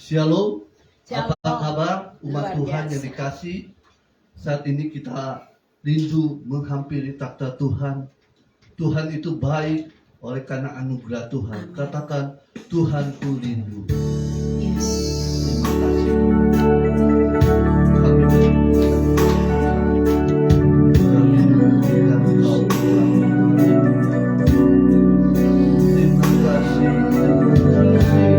Shalom, Shalom. apa kabar umat Luar Tuhan biasa. yang dikasih? Saat ini kita rindu menghampiri takhta Tuhan. Tuhan itu baik oleh karena anugerah Tuhan. Katakan, Tuhanku rindu. Yes. Terima kasih. Kami merindukan Engkau, Tuhan. Terima kasih, terima kasih.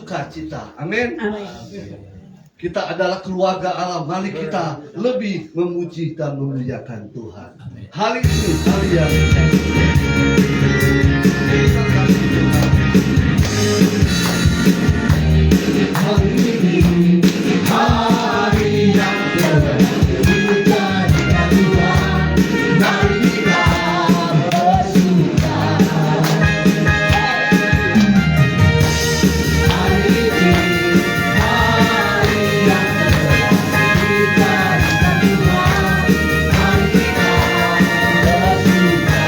sukacita. Amin. Amin. Kita adalah keluarga Allah. Mari kita lebih memuji dan memuliakan Tuhan. Hari ini hari yang terima kasih Tuhan. Hari ini hari yang terbuka dengan Tuhan. Mari kita bersuka. Hari ini hari yang terbuka dengan Tuhan. Mari kita bersuka.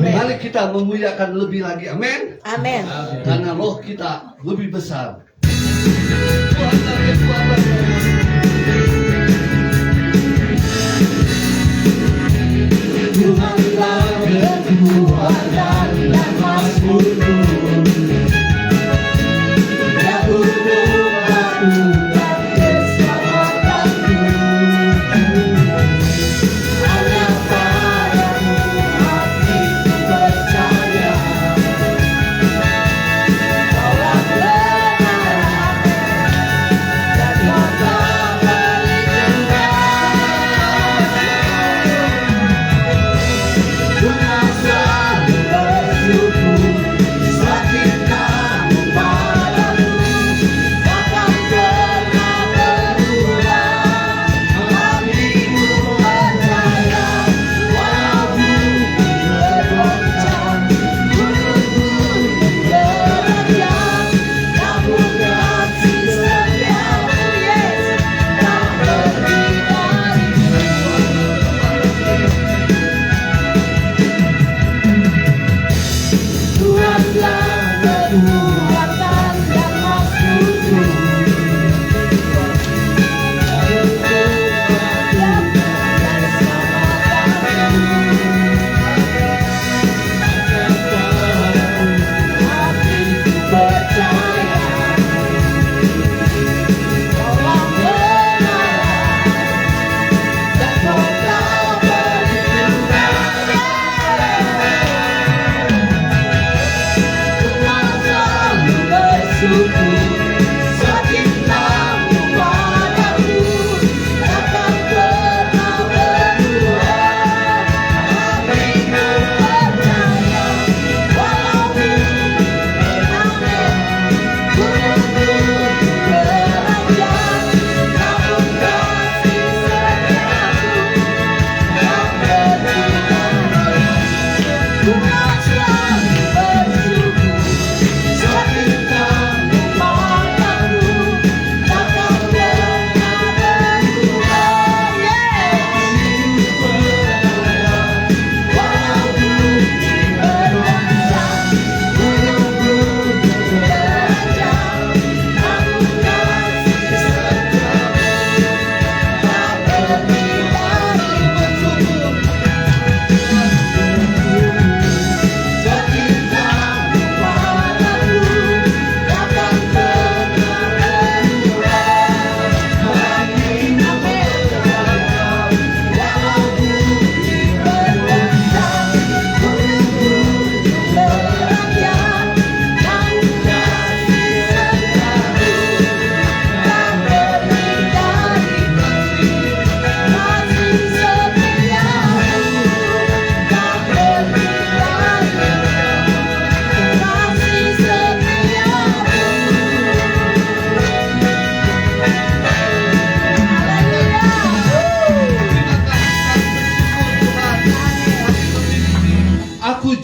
Mari kita memuliakan lebih lagi. Amin. Amin. Karena roh kita lebih besar. Tuhan lagi, Tuhan lagi. Tuhanlah kekuatan dan mazmurku. Ya gunung aku dan keselamatanku. Hanya padamu hatiku percaya. Kaulah kebenaran dan kota pelita.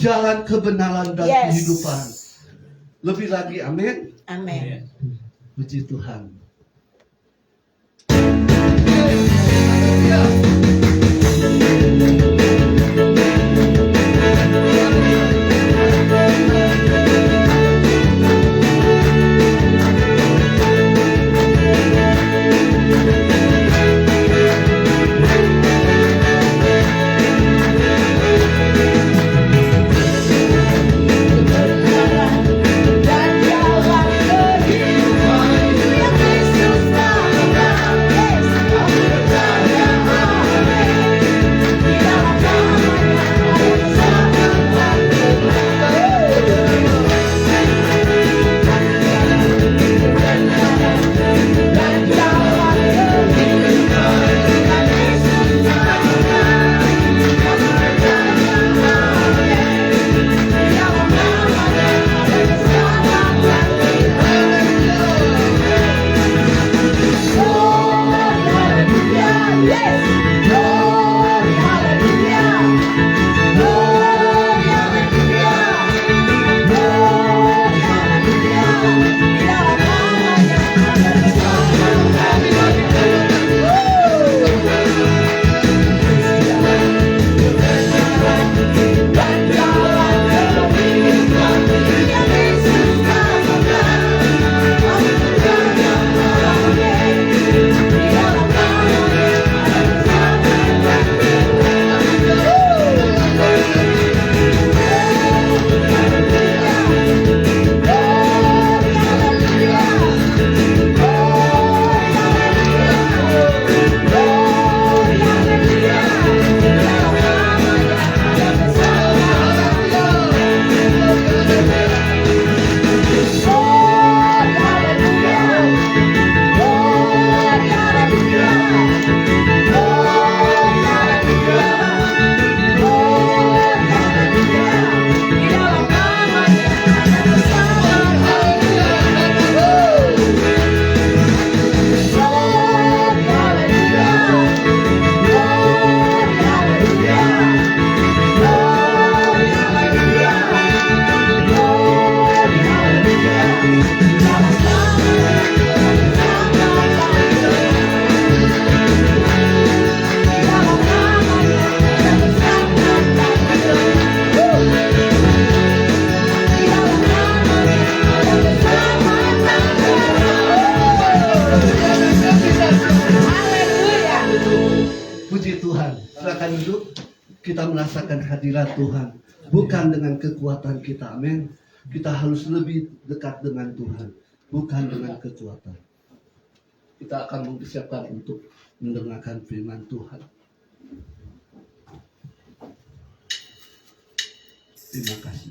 jalan kebenaran dan Yes. kehidupan. Lebih lagi, amin. Amin. Puji Tuhan. Dan jalan kehidupan yang Yesus namakan. Yes. Aku percaya, amin. Di dalam namanya ada keselamatan. Dan jalan kehidupan yang Yesus namakan. Aku percaya, amin. Di dalam namanya ada keselamatan. Glory, hallelujah, yes. Glory, hallelujah. Glory, hallelujah. Glory, hallelujah. Di dalam namanya ada keselamatan. Dan jalan kehidupan yang Yesus namakan. Aku percaya, amin. Di dalam namanya ada keselamatan. Puji Tuhan. Silakan duduk. Kita merasakan hadirat Tuhan. Bukan dengan kekuatan kita. Amin. Kita harus lebih dekat dengan Tuhan. Bukan dengan kekuatan. Kita akan mempersiapkan untuk mendengarkan firman Tuhan. Terima kasih.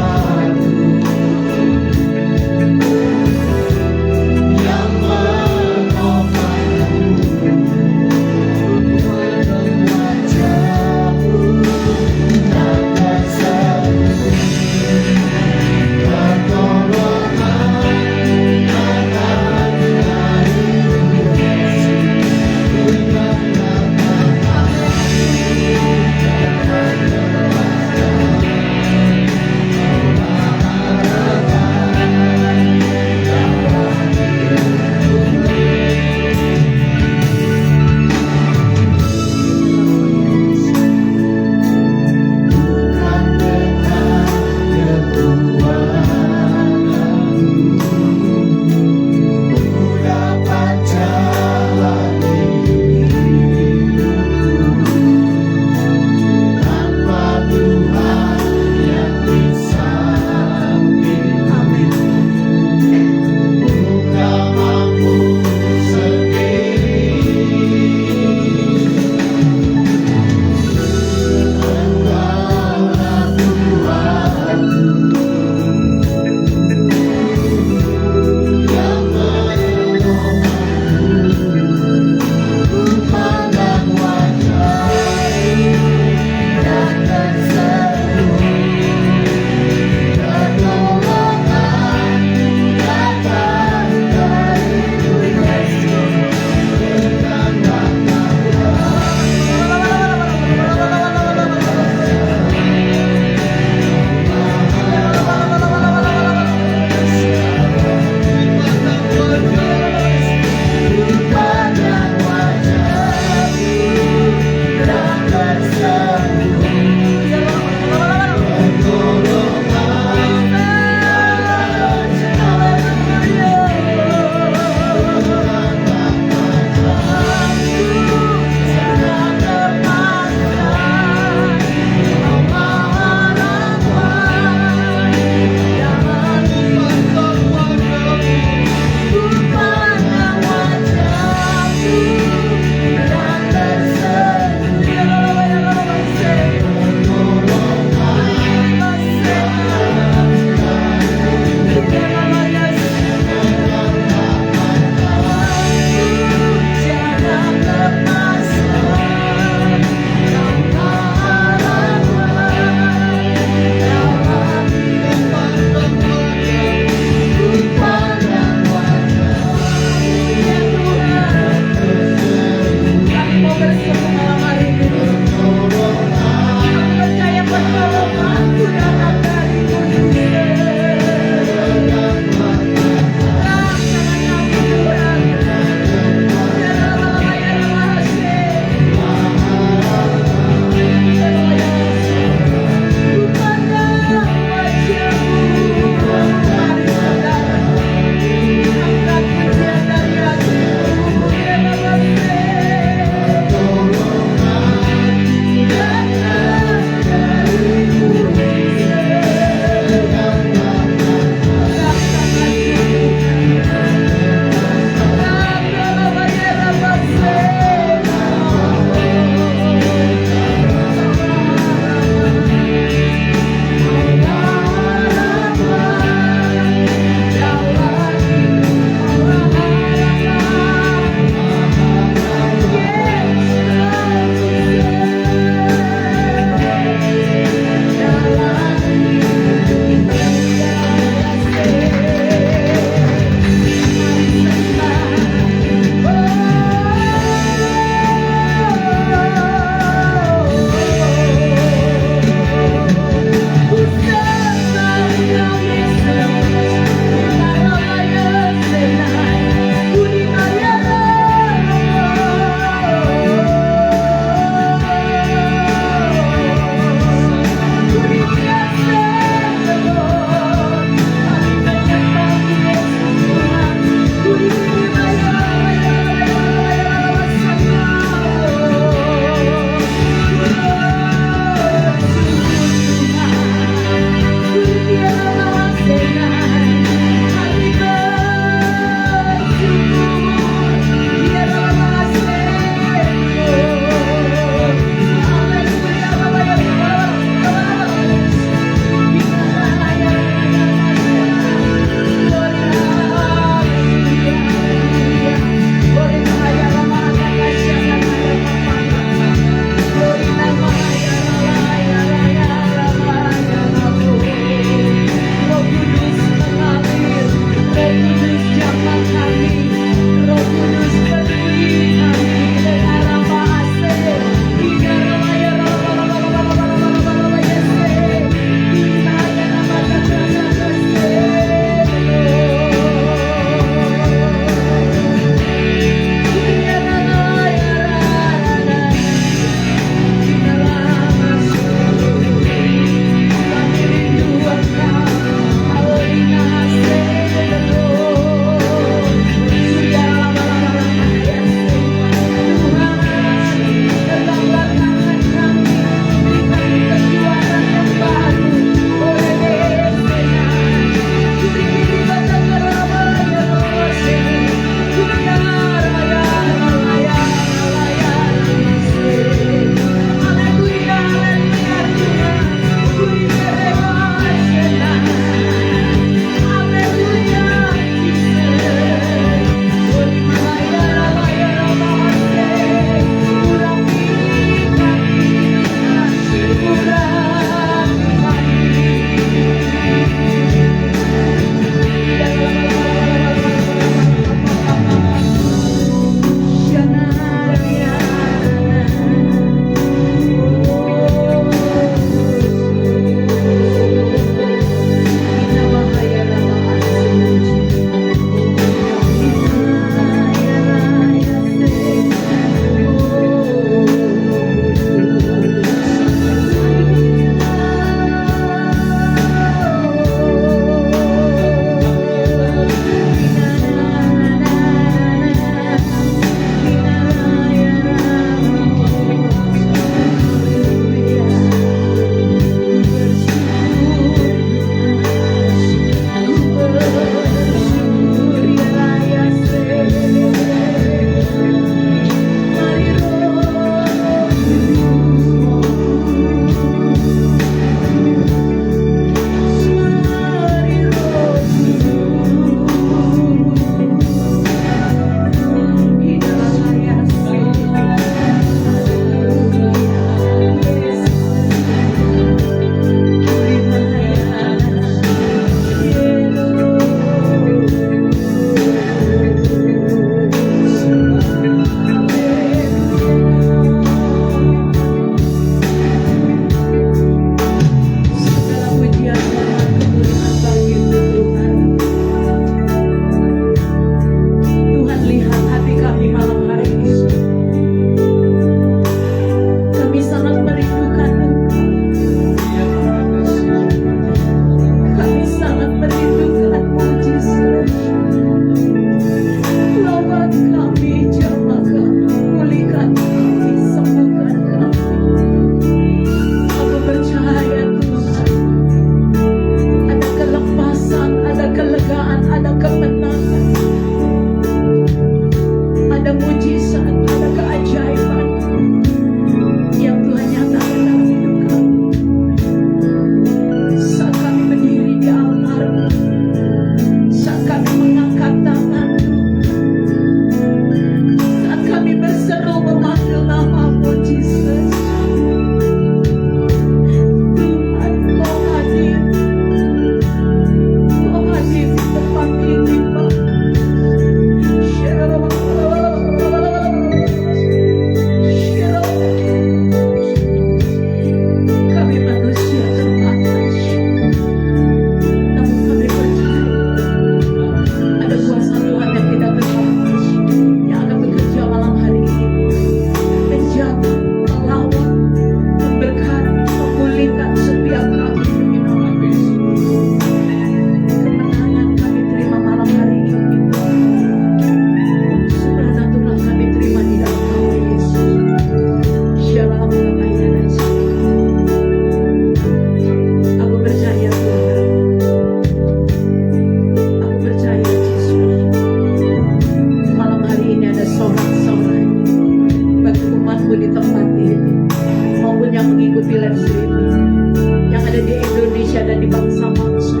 live streaming, yang ada di Indonesia dan di bangsa-bangsa.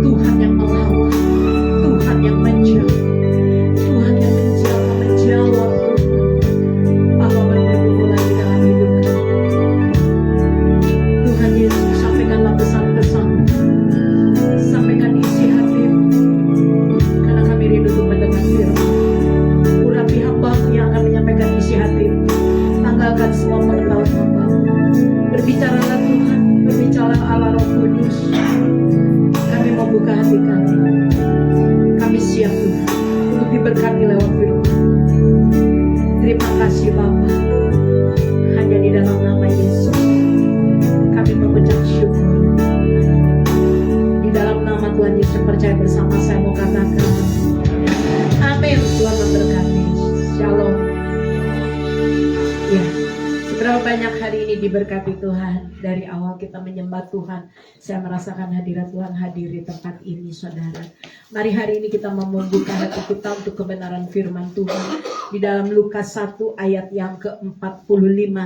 Tuhan yang melawat, Tuhan yang menjawab, Tuhan yang menjawab apapun pergumulan di dalam hidup kami. Tuhan Yesus, sampaikanlah pesan-pesan, sampaikan isi hatimu, karena kami rindu untuk mendengar firman. Urapi hamba-Mu yang akan menyampaikan isi hatimu, tanggalkan semua pengetahuan hamba-Mu. Berbicaralah Tuhan, berbicaralah Allah Roh Kudus. Kami mau buka hati kami. Kami siap Tuhan untuk diberkati lewat firman. Terima kasih Bapa. Hanya di dalam nama Yesus kami mengucap syukur. Di dalam nama Tuhan Yesus percaya bersama saya mau katakan amin. Tuhan memberkati. Shalom. Ya, seberapa banyak hari ini diberkati Tuhan. Dari awal kita menyembah Tuhan, saya merasakan hadirat Tuhan hadir di tempat ini, saudara. Mari hari ini kita mau membuka hati kita untuk kebenaran firman Tuhan di dalam Lukas 1 ayat yang ke-45.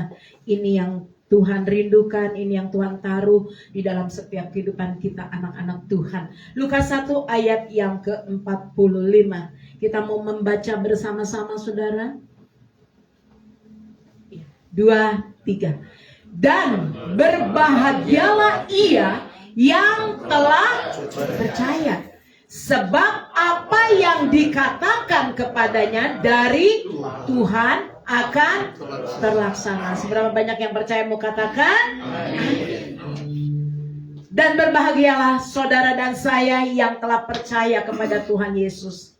Ini yang Tuhan rindukan, ini yang Tuhan taruh di dalam setiap kehidupan kita anak-anak Tuhan. Lukas 1 ayat yang ke-45. Kita mau membaca bersama-sama, saudara. 2, 3. Dan berbahagialah ia yang telah percaya, sebab apa yang dikatakan kepadanya dari Tuhan akan terlaksana. Seberapa banyak yang percaya mau katakan? Dan berbahagialah saudara dan saya yang telah percaya kepada Tuhan Yesus.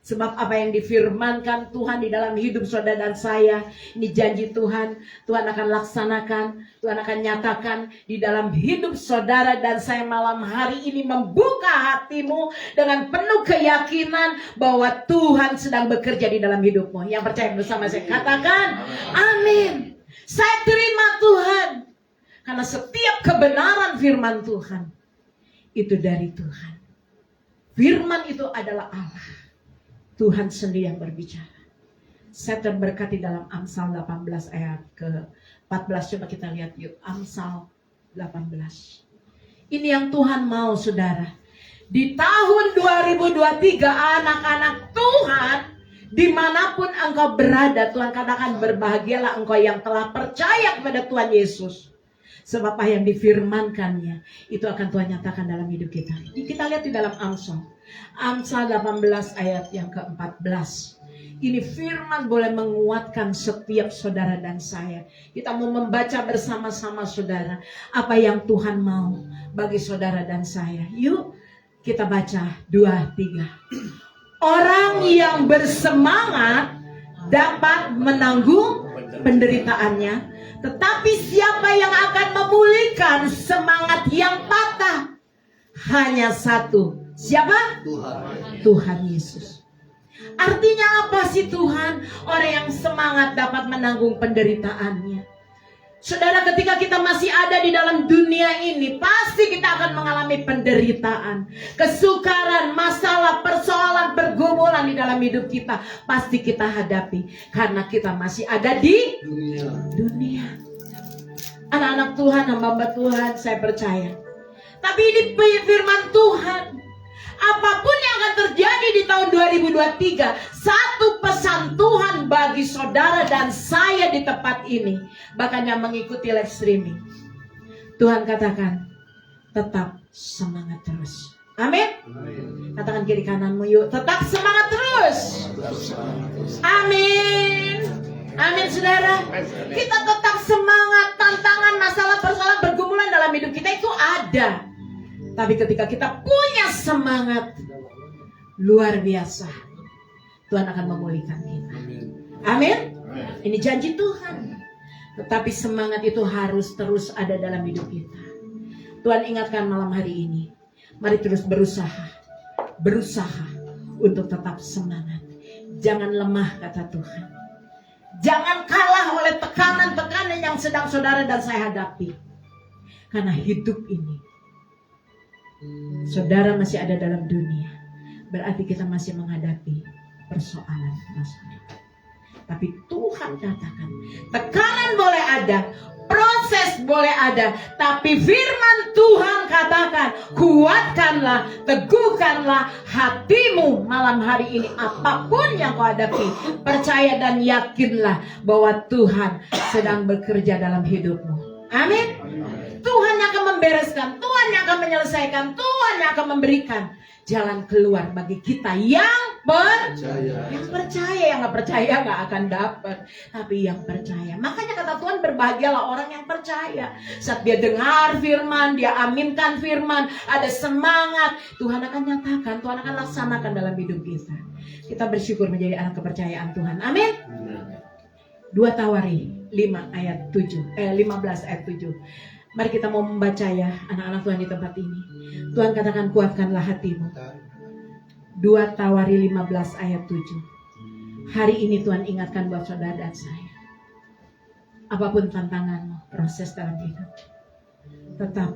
Sebab apa yang difirmankan Tuhan di dalam hidup saudara dan saya, ini janji Tuhan, Tuhan akan laksanakan, Tuhan akan nyatakan di dalam hidup saudara dan saya malam hari ini, membuka hatimu dengan penuh keyakinan bahwa Tuhan sedang bekerja di dalam hidupmu. Yang percaya bersama saya katakan, amin. Saya terima Tuhan, karena setiap kebenaran firman Tuhan itu dari Tuhan. Firman itu adalah Allah. Tuhan sendiri yang berbicara. Saya terberkati dalam Amsal 18 ayat ke-14. Coba kita lihat yuk. Amsal 18. Ini yang Tuhan mau, saudara. Di tahun 2023 anak-anak Tuhan, dimanapun engkau berada, Tuhan katakan berbahagialah engkau yang telah percaya kepada Tuhan Yesus. Sebab apa yang difirmankannya itu akan Tuhan nyatakan dalam hidup kita. Kita lihat di dalam Amsal 18 ayat yang ke-14. Ini firman boleh menguatkan setiap saudara dan saya. Kita mau membaca bersama-sama, saudara, apa yang Tuhan mau bagi saudara dan saya. Yuk kita baca 2, 3. Orang yang bersemangat dapat menanggung penderitaannya, tetapi siapa yang akan memulihkan semangat yang patah? Hanya satu. Siapa? Tuhan Yesus. Artinya apa sih Tuhan? Orang yang semangat dapat menanggung penderitaannya. Saudara, ketika kita masih ada di dalam dunia ini, pasti kita akan mengalami penderitaan, kesukaran, masalah, persoalan, pergumulan di dalam hidup kita. Pasti kita hadapi, karena kita masih ada di dunia. Anak-anak Tuhan, hamba-hamba Tuhan, saya percaya. Tapi ini firman Tuhan. Apapun yang akan terjadi di tahun 2023, satu pesan Tuhan bagi saudara dan saya di tempat ini, bahkan yang mengikuti live streaming. Tuhan katakan, tetap semangat terus. Amin. Katakan kiri kananmu yuk, tetap semangat terus. Amin. Amin, saudara. Kita tetap semangat. Tantangan, masalah, persoalan, pergumulan dalam hidup kita itu ada. Tapi ketika kita punya semangat luar biasa, Tuhan akan memulihkan kita. Amin. Ini janji Tuhan. Tetapi semangat itu harus terus ada dalam hidup kita. Tuhan ingatkan malam hari ini, mari terus berusaha untuk tetap semangat. Jangan lemah, kata Tuhan. Jangan kalah oleh tekanan-tekanan yang sedang saudara dan saya hadapi. Karena hidup ini, saudara masih ada dalam dunia, berarti kita masih menghadapi persoalan. Tapi Tuhan katakan, tekanan boleh ada, proses proses boleh ada, tapi firman Tuhan katakan, kuatkanlah, teguhkanlah hatimu malam hari ini. Apapun yang kau hadapi, percaya dan yakinlah bahwa Tuhan sedang bekerja dalam hidupmu. Amin. Tuhan yang akan membereskan, Tuhan yang akan menyelesaikan, Tuhan yang akan memberikan jalan keluar bagi kita yang percaya. Yang percaya, yang nggak percaya nggak akan dapat. Tapi yang percaya. Makanya kata Tuhan, berbahagialah orang yang percaya. Saat dia dengar firman, dia aminkan firman, ada semangat, Tuhan akan nyatakan, Tuhan akan laksanakan dalam hidup kita. Kita bersyukur menjadi anak kepercayaan Tuhan. Amin. 2 Tawari 15 ayat 7. Mari kita mau membaca ya, anak-anak Tuhan di tempat ini. Tuhan katakan, kuatkanlah hatimu. 2 Tawari 15 ayat 7. Hari ini Tuhan ingatkan buat saudara dan saya. Apapun tantanganmu, proses dalam hidup, tetap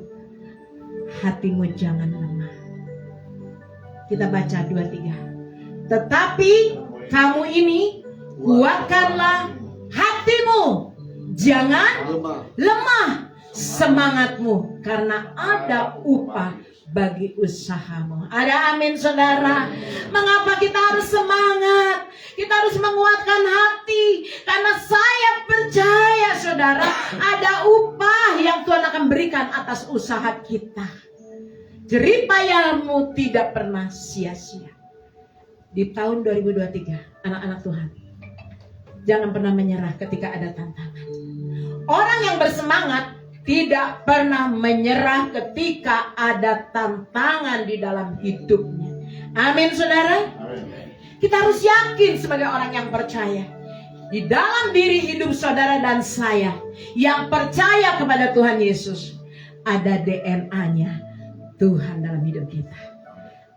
hatimu jangan lemah. Kita baca 2-3. Tetapi kamu ini kuatkanlah hatimu, jangan lemah semangatmu, karena ada upah bagi usahamu. Ada amin saudara. Mengapa kita harus semangat? Kita harus menguatkan hati, karena saya percaya saudara, ada upah yang Tuhan akan berikan atas usaha kita. Jerih payahmu tidak pernah sia-sia. Di tahun 2023, anak-anak Tuhan, jangan pernah menyerah ketika ada tantangan. Orang yang bersemangat tidak pernah menyerah ketika ada tantangan di dalam hidupnya. Amin saudara. Kita harus yakin sebagai orang yang percaya, di dalam diri hidup saudara dan saya yang percaya kepada Tuhan Yesus, ada DNA-nya Tuhan dalam hidup kita.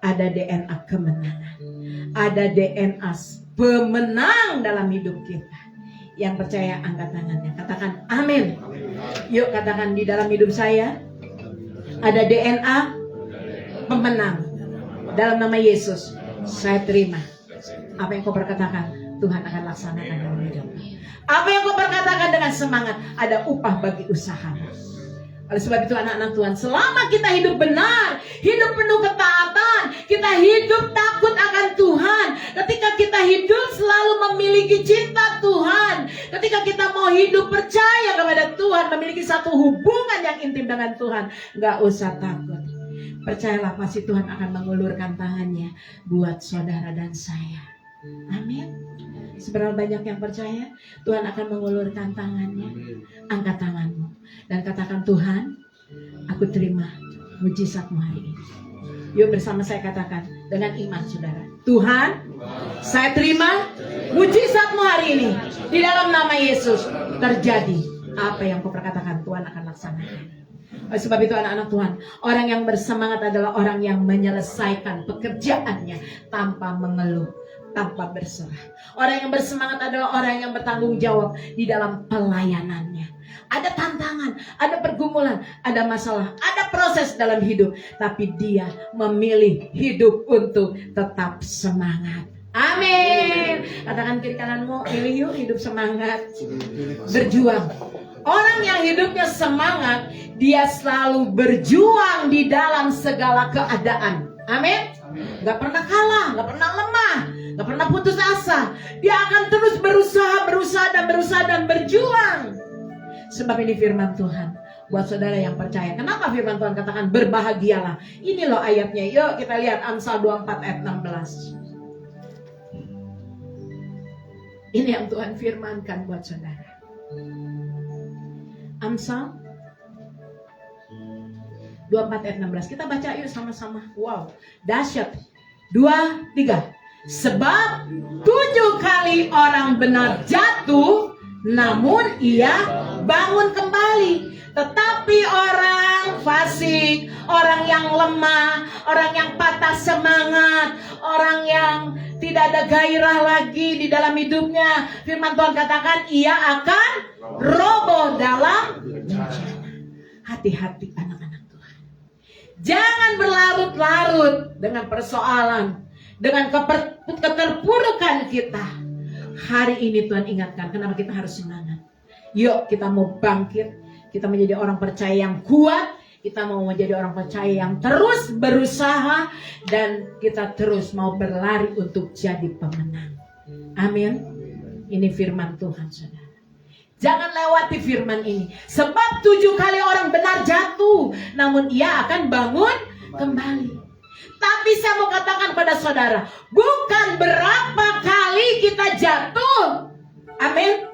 Ada DNA kemenangan, ada DNA pemenang dalam hidup kita. Yang percaya angkat tangannya, katakan amin. Yuk katakan, di dalam hidup saya ada DNA pemenang. Dalam nama Yesus saya terima. Apa yang kau perkatakan, Tuhan akan laksanakan dalam hidup. Apa yang kau perkatakan dengan semangat, ada upah bagi usahamu. Oleh sebab itu anak-anak Tuhan, selama kita hidup benar, hidup penuh ketaatan, kita hidup takut akan Tuhan, ketika kita hidup selalu memiliki cinta Tuhan, ketika kita mau hidup percaya kepada Tuhan, memiliki satu hubungan yang intim dengan Tuhan, gak usah takut. Percayalah, pasti Tuhan akan mengulurkan tangannya buat saudara dan saya. Amin. Seberapa banyak yang percaya, Tuhan akan mengulurkan tangannya. Angkat tanganmu dan katakan, Tuhan, aku terima mujizat-Mu hari ini. Yuk bersama saya katakan dengan iman saudara. Tuhan, saya terima mujizat-Mu hari ini. Di dalam nama Yesus terjadi apa yang Kau perkatakan, Tuhan akan laksanakan. Oleh sebab itu anak-anak Tuhan, orang yang bersemangat adalah orang yang menyelesaikan pekerjaannya tanpa mengeluh, tanpa berserah. Orang yang bersemangat adalah orang yang bertanggung jawab di dalam pelayanannya. Ada tantangan, ada pergumulan, ada masalah, ada proses dalam hidup, tapi dia memilih hidup untuk tetap semangat. Amin. Katakan kiri kananmu, pilih yuk hidup semangat, berjuang. Orang yang hidupnya semangat, dia selalu berjuang di dalam segala keadaan. Amin. Gak pernah kalah, gak pernah lemah, gak pernah putus asa. Dia akan terus berusaha dan berjuang. Sebab ini firman Tuhan buat saudara yang percaya. Kenapa firman Tuhan katakan berbahagialah? Ini loh ayatnya. Yuk kita lihat Amsal 24 ayat 16. Ini yang Tuhan firmankan buat saudara. Amsal 24 ayat 16. Kita baca yuk sama-sama. Wow, dahsyat. 2, 3. Sebab 7 kali orang benar jatuh, namun ia bangun kembali. Tetapi orang fasik, orang yang lemah, orang yang patah semangat, orang yang tidak ada gairah lagi di dalam hidupnya, firman Tuhan katakan ia akan roboh dalam bencana. Hati-hati anak-anak Tuhan. Jangan berlarut-larut dengan persoalan, dengan keterpurukan kita. Hari ini Tuhan ingatkan kenapa kita harus semangat. Yuk kita mau bangkit, Kita menjadi orang percaya yang kuat. Kita mau menjadi orang percaya yang terus berusaha. Dan kita terus mau berlari untuk jadi pemenang. Amin. Ini firman Tuhan, saudara. Jangan lewati firman ini. Sebab 7 kali orang benar jatuh, namun ia akan bangun kembali. Tapi saya mau katakan pada saudara, bukan berapa kali kita jatuh. Amin.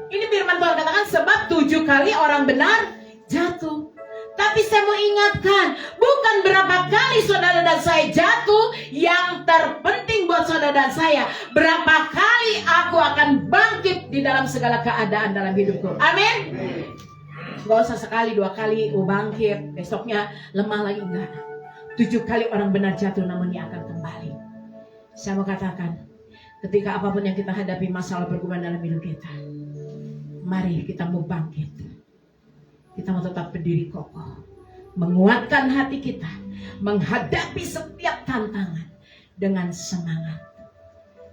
Ini firman Tuhan katakan, sebab 7 kali orang benar jatuh. Tapi saya mau ingatkan, bukan berapa kali saudara dan saya jatuh. Yang terpenting buat saudara dan saya, berapa kali aku akan bangkit di dalam segala keadaan dalam hidupku. Amin. Gak usah sekali 2 kali bangkit, besoknya lemah lagi. Enggak. 7 kali orang benar jatuh, namun ia akan kembali. Saya mau katakan, ketika apapun yang kita hadapi, masalah bergumul dalam hidup kita, mari kita mau bangkit. Kita mau tetap berdiri kokoh, menguatkan hati kita, menghadapi setiap tantangan dengan semangat.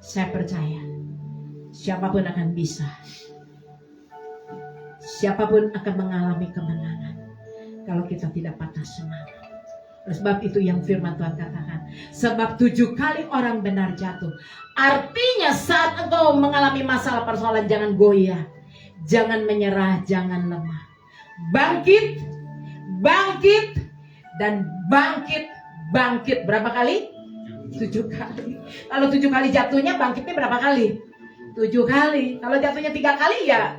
Saya percaya siapapun akan bisa, siapapun akan mengalami kemenangan kalau kita tidak patah semangat. Oleh sebab itu yang firman Tuhan katakan, sebab 7 kali orang benar jatuh. Artinya saat engkau mengalami masalah persoalan, jangan goyah, jangan menyerah, jangan lemah. Bangkit, bangkit, dan bangkit, bangkit. Berapa kali? 7 kali. Kalau 7 kali jatuhnya, bangkitnya berapa kali? 7 kali. Kalau jatuhnya 3 kali ya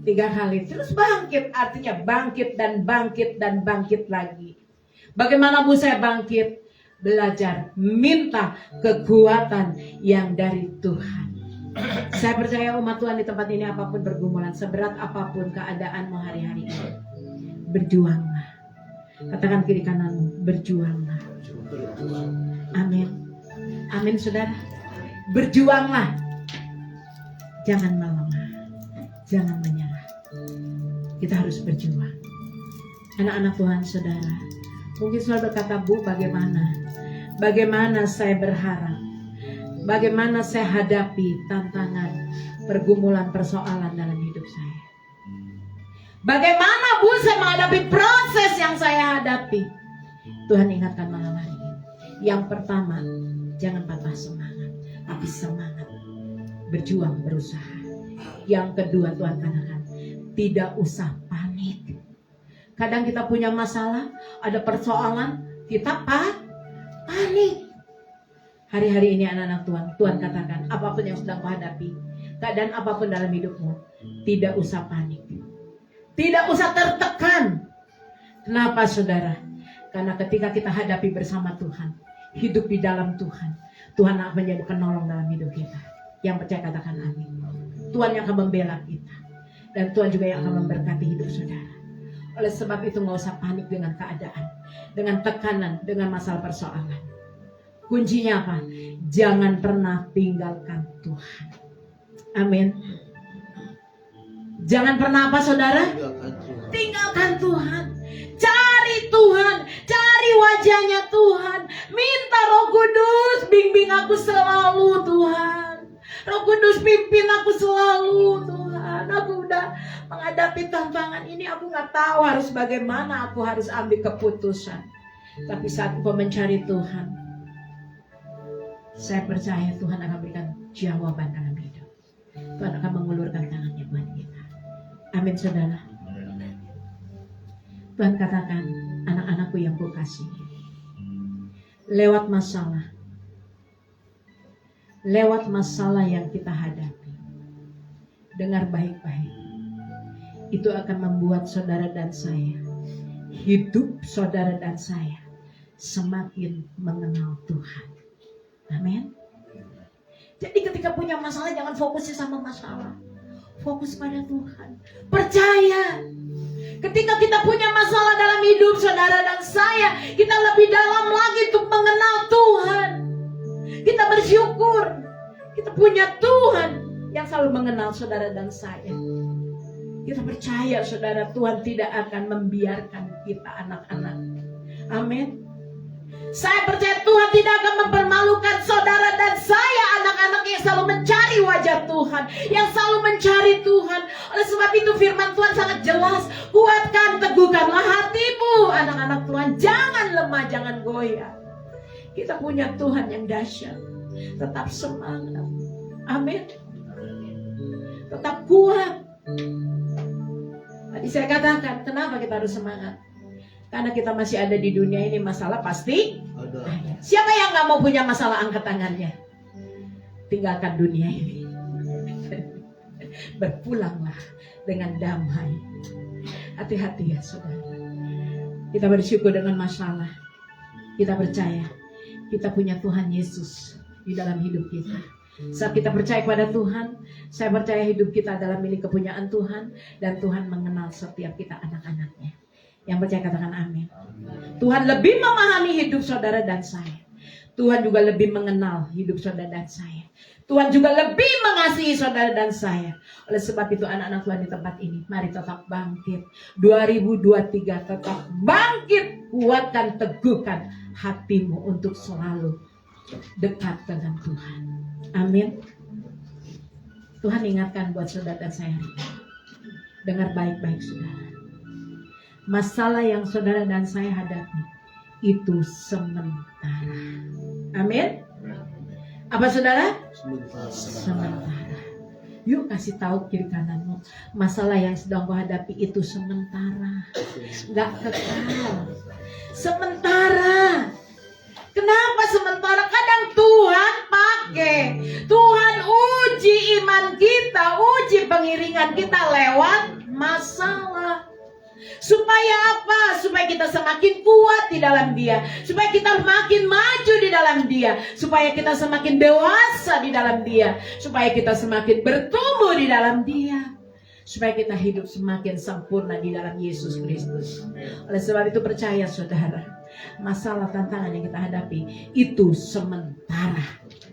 3 kali. Terus bangkit, artinya bangkit dan bangkit dan bangkit lagi. Bagaimana Bu saya bangkit? Belajar, minta kekuatan yang dari Tuhan. Saya percaya umat Tuhan di tempat ini, apapun pergumulan, seberat apapun keadaanmu hari-hari ini, berjuanglah. Katakan kiri kananmu, berjuanglah. Amin. Amin saudara. Berjuanglah. Jangan melemah, jangan menyerah. Kita harus berjuang. Anak-anak Tuhan saudara, mungkin saudara berkata, Bu, bagaimana saya berharap, bagaimana saya hadapi tantangan, pergumulan, persoalan dalam hidup saya. Bagaimana Bu saya menghadapi proses yang saya hadapi. Tuhan ingatkan malam hari ini. Yang pertama, jangan patah semangat, tapi semangat, berjuang, berusaha. Yang kedua, Tuhan katakan, tidak usah panik. Kadang kita punya masalah, ada persoalan, kita panik. Hari-hari ini anak-anak Tuhan, Tuhan katakan, apapun yang sedang kau hadapi, keadaan apapun dalam hidupmu, tidak usah panik, tidak usah tertekan. Kenapa saudara? Karena ketika kita hadapi bersama Tuhan, hidup di dalam Tuhan, Tuhan akan menjadi penolong dalam hidup kita. Yang percaya katakan amin. Tuhan yang akan membela kita, dan Tuhan juga yang akan memberkati hidup saudara. Oleh sebab itu gak usah panik dengan keadaan, dengan tekanan, dengan masalah persoalan. Kuncinya apa? Jangan pernah tinggalkan Tuhan. Amin. Jangan pernah apa saudara? Tinggalkan Tuhan. Cari Tuhan, cari wajahnya Tuhan. Minta Roh Kudus, bimbing aku selalu Tuhan. Roh Kudus pimpin aku selalu Tuhan. Aku udah menghadapi tantangan ini, aku gak tahu harus bagaimana, aku harus ambil keputusan. Tapi saat aku mencari Tuhan, saya percaya Tuhan akan berikan jawaban dalam hidup. Tuhan akan mengulurkan tangannya buat kita. Amin saudara. Tuhan katakan, anak-anakku yang kukasihi, lewat masalah yang kita hadapi, dengar baik-baik, itu akan membuat saudara dan saya, hidup saudara dan saya semakin mengenal Tuhan. Amin. Jadi ketika punya masalah, jangan fokusnya sama masalah, fokus pada Tuhan. Percaya, ketika kita punya masalah dalam hidup saudara dan saya, kita lebih dalam lagi untuk mengenal Tuhan. Kita bersyukur, kita punya Tuhan yang selalu mengenal saudara dan saya. Kita percaya saudara, Tuhan tidak akan membiarkan kita anak-anak. Amin. Saya percaya Tuhan tidak akan mempermalukan saudara dan saya, anak-anak yang selalu mencari wajah Tuhan, yang selalu mencari Tuhan. Oleh sebab itu firman Tuhan sangat jelas, Tuhan, jangan lemah, jangan goyah. Kita punya Tuhan yang dahsyat. Tetap semangat. Amin. Tetap kuat. Tadi saya katakan, kenapa kita harus semangat? Karena kita masih ada di dunia ini, masalah pasti Ada. ada. Siapa yang gak mau punya masalah, angkat tangannya. Tinggalkan dunia ini. Berpulanglah dengan damai. Hati-hati ya saudara. Kita bersyukur dengan masalah. Kita percaya kita punya Tuhan Yesus di dalam hidup kita. Saat kita percaya kepada Tuhan, saya percaya hidup kita adalah milik kepunyaan Tuhan, dan Tuhan mengenal setiap kita anak-anaknya. Yang percaya katakan amin. Tuhan lebih memahami hidup saudara dan saya. Tuhan juga lebih mengenal hidup saudara dan saya. Tuhan juga lebih mengasihi saudara dan saya. Oleh sebab itu anak-anak Tuhan di tempat ini, mari tetap bangkit. 2023 tetap bangkit. Kuatkan, teguhkan hatimu untuk selalu dekat dengan Tuhan. Amin. Tuhan ingatkan buat saudara dan saya. Dengar baik-baik saudara. Masalah yang saudara dan saya hadapi itu sementara. Amin. Apa saudara? Sementara. Yuk kasih tahu kiri kananmu, masalah yang sedang kau hadapi itu sementara, gak kekal. Sementara. Kenapa sementara? Kadang Tuhan pakai, Tuhan uji iman kita, uji pengiringan kita lewat masalah. Supaya apa? Supaya kita semakin kuat di dalam Dia. Supaya kita makin maju di dalam Dia. Supaya kita semakin dewasa di dalam Dia. Supaya kita semakin bertumbuh di dalam Dia. Supaya kita hidup semakin sempurna di dalam Yesus Kristus. Oleh sebab itu percaya saudara, masalah tantangan yang kita hadapi itu sementara.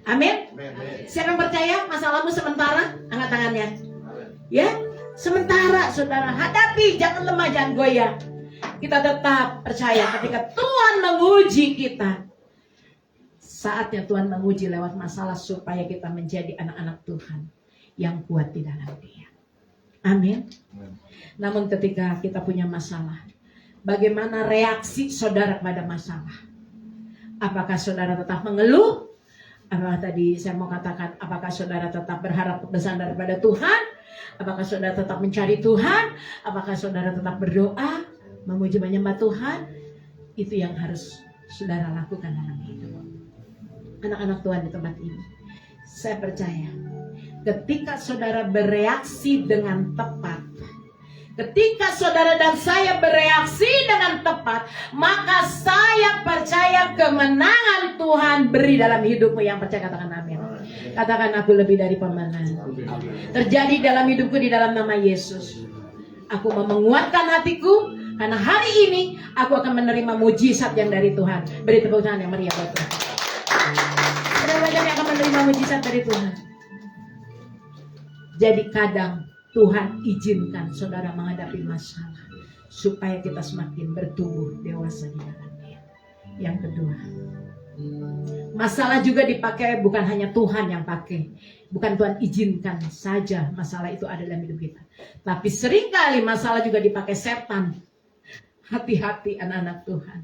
Amin. Siapa yang percaya masalahmu sementara? Angkat tangannya. Ya. Sementara saudara, hadapi, jangan lemah, jangan goyah. Kita tetap percaya ketika Tuhan menguji kita. Saatnya Tuhan menguji lewat masalah supaya kita menjadi anak-anak Tuhan yang kuat di dalam Dia. Amin. Namun ketika kita punya masalah, bagaimana reaksi saudara pada masalah? Apakah saudara tetap mengeluh? Apakah tadi saya mau katakan, apakah saudara tetap berharap bersandar pada Tuhan? Apakah saudara tetap mencari Tuhan? Apakah saudara tetap berdoa, memuji menyembah Tuhan? Itu yang harus saudara lakukan dalam hidup. Anak-anak Tuhan di tempat ini, saya percaya ketika saudara bereaksi dengan tepat, ketika saudara dan saya bereaksi dengan tepat, maka saya percaya kemenangan Tuhan beri dalam hidupmu. Yang percaya katakan amin. Katakan, aku lebih dari pemenang. Terjadi dalam hidupku di dalam nama Yesus. Aku mau menguatkan hatiku, karena hari ini aku akan menerima mujizat yang dari Tuhan. Beri tepuk tangan yang meriah buat Tuhan. Ada banyak yang akan menerima mujizat dari Tuhan. Jadi kadang Tuhan izinkan saudara menghadapi masalah supaya kita semakin bertumbuh dewasa di dalam Dia. Yang kedua, masalah juga dipakai, bukan hanya Tuhan yang pakai. Bukan Tuhan izinkan saja masalah itu ada dalam hidup kita. Tapi seringkali masalah juga dipakai setan. Hati-hati anak-anak Tuhan.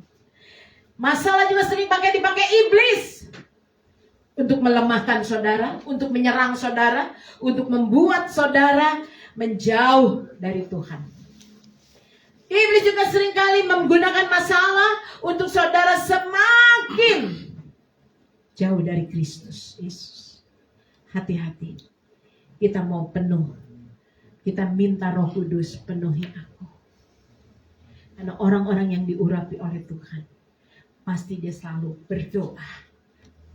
Masalah juga sering dipakai iblis. Untuk melemahkan saudara, untuk menyerang saudara, untuk membuat saudara menjauh dari Tuhan. Iblis juga seringkali menggunakan masalah untuk saudara semakin jauh dari Kristus Yesus. Hati-hati. Kita mau penuh. Kita minta Roh Kudus penuhi aku. Karena orang-orang yang diurapi oleh Tuhan, pasti dia selalu berdoa.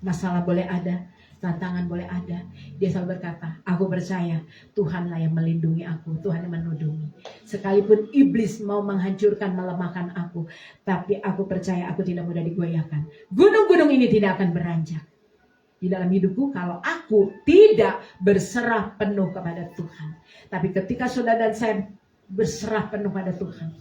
Masalah boleh ada, tantangan boleh ada. Dia selalu berkata, aku percaya Tuhanlah yang melindungi aku, Tuhan yang menudungi. Sekalipun iblis mau menghancurkan, melemahkan aku, tapi aku percaya aku tidak mudah digoyahkan. Gunung-gunung ini tidak akan beranjak di dalam hidupku kalau aku tidak berserah penuh kepada Tuhan. Tapi ketika saudara dan saya berserah penuh pada Tuhan,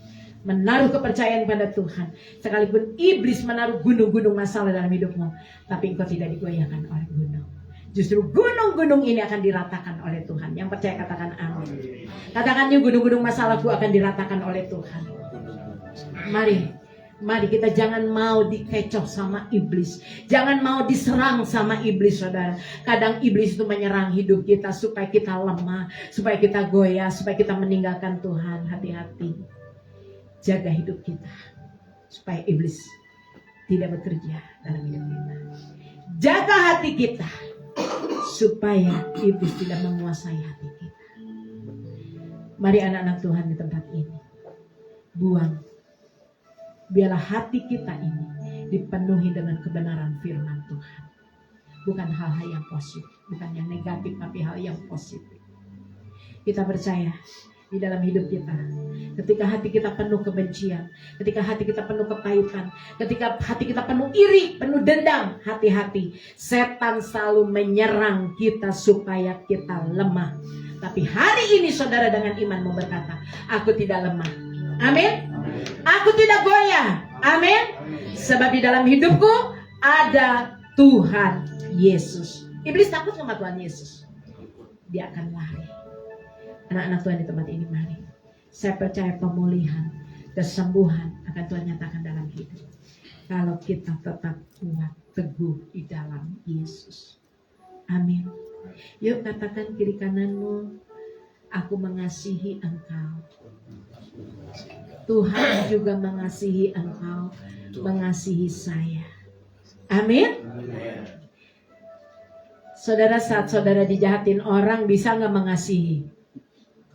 menaruh kepercayaan pada Tuhan, sekalipun iblis menaruh gunung-gunung masalah dalam hidupmu, tapi engkau tidak digoyahkan oleh gunung. Justru gunung-gunung ini akan diratakan oleh Tuhan. Yang percaya katakan amin. Katakan, gunung-gunung masalahku akan diratakan oleh Tuhan. Mari Mari kita jangan mau dikecoh sama iblis. Jangan mau diserang sama iblis, saudara. Kadang iblis itu menyerang hidup kita supaya kita lemah, supaya kita goyah, supaya kita meninggalkan Tuhan. Hati-hati. Jaga hidup kita supaya iblis tidak bekerja dalam hidup kita. Jaga hati kita supaya iblis tidak menguasai hati kita. Mari anak-anak Tuhan di tempat ini, buang. Biarlah hati kita ini dipenuhi dengan kebenaran firman Tuhan. Bukan hal-hal yang positif, bukan yang negatif, tapi hal yang positif. Kita percaya di dalam hidup kita, ketika hati kita penuh kebencian, ketika hati kita penuh kepahitan, ketika hati kita penuh iri, penuh dendam, hati-hati, setan selalu menyerang kita supaya kita lemah. Tapi hari ini saudara dengan iman mau berkata, aku tidak lemah. Amin. Aku tidak goyah. Amin. Sebab di dalam hidupku ada Tuhan Yesus. Iblis takut sama Tuhan Yesus. Dia akan lari. Anak-anak Tuhan di tempat ini, mari. Saya percaya pemulihan, kesembuhan akan Tuhan nyatakan dalam hidup. Kalau kita tetap kuat, teguh di dalam Yesus. Amin. Yuk katakan kiri kananmu, aku mengasihi engkau. Tuhan juga mengasihi engkau, mengasihi saya. Amin. Saudara, saat saudara dijahatin orang, bisa nggak mengasihi?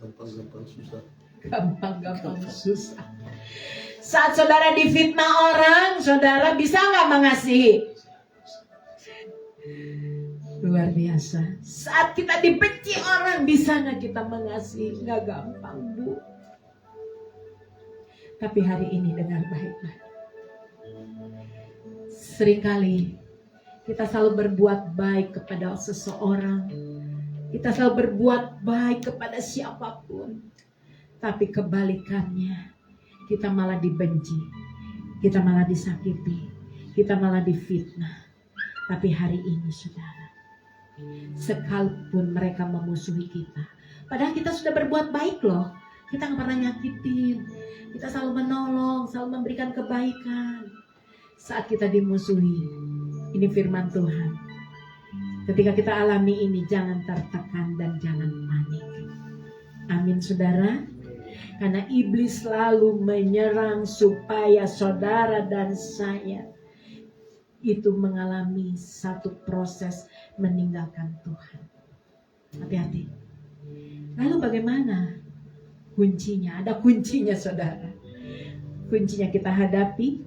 Gampang-gampang susah. Gampang-gampang susah. Saat saudara difitnah orang, saudara bisa nggak mengasihi? Luar biasa. Saat kita dibenci orang, bisa nggak kita mengasihi? Nggak gampang, Bu. Tapi hari ini dengar baik-baik. Seringkali kita selalu berbuat baik kepada seseorang. Kita selalu berbuat baik kepada siapapun. Tapi kebalikannya, kita malah dibenci. Kita malah disakiti. Kita malah difitnah. Tapi hari ini saudara, sekalipun mereka memusuhi kita, padahal kita sudah berbuat baik loh. Kita gak pernah nyakitin. Kita selalu menolong, selalu memberikan kebaikan. Saat kita dimusuhi, ini firman Tuhan. Ketika kita alami ini, jangan tertekan dan jangan panik. Amin saudara. Karena iblis selalu menyerang supaya saudara dan saya itu mengalami satu proses meninggalkan Tuhan. Hati-hati. Lalu bagaimana? Kuncinya, ada kuncinya saudara. Kuncinya kita hadapi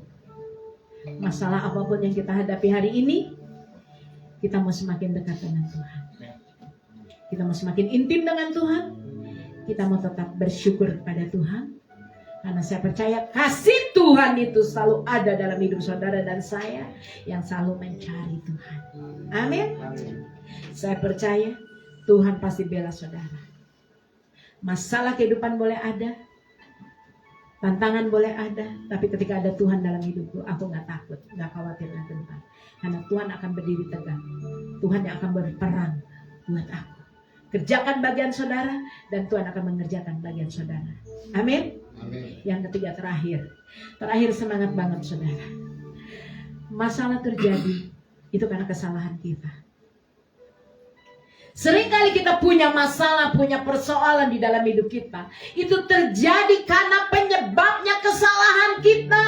masalah apapun yang kita hadapi hari ini, kita mau semakin dekat dengan Tuhan. Kita mau semakin intim dengan Tuhan. Kita mau tetap bersyukur kepada Tuhan. Karena saya percaya kasih Tuhan itu selalu ada dalam hidup saudara dan saya yang selalu mencari Tuhan. Amin. Saya percaya Tuhan pasti bela saudara. Masalah kehidupan boleh ada, tantangan boleh ada, tapi ketika ada Tuhan dalam hidupku, aku gak takut, gak khawatir, gak gentar. Karena Tuhan akan berdiri tegak. Tuhan yang akan berperang buat aku. Kerjakan bagian saudara, dan Tuhan akan mengerjakan bagian saudara. Amin. Amin. Yang ketiga, terakhir semangat banget saudara. Masalah terjadi itu karena kesalahan kita. Seringkali kita punya masalah, punya persoalan di dalam hidup kita. Itu terjadi karena penyebabnya kesalahan kita.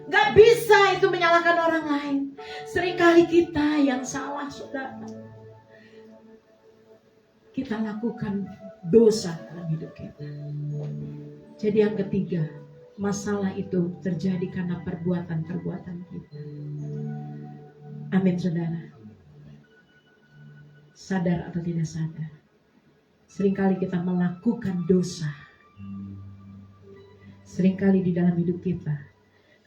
Gak bisa itu menyalahkan orang lain. Seringkali kita yang salah, saudara. Kita lakukan dosa dalam hidup kita. Jadi yang ketiga, masalah itu terjadi karena perbuatan-perbuatan kita. Amin saudara. Sadar atau tidak sadar, seringkali kita melakukan dosa. Seringkali di dalam hidup kita,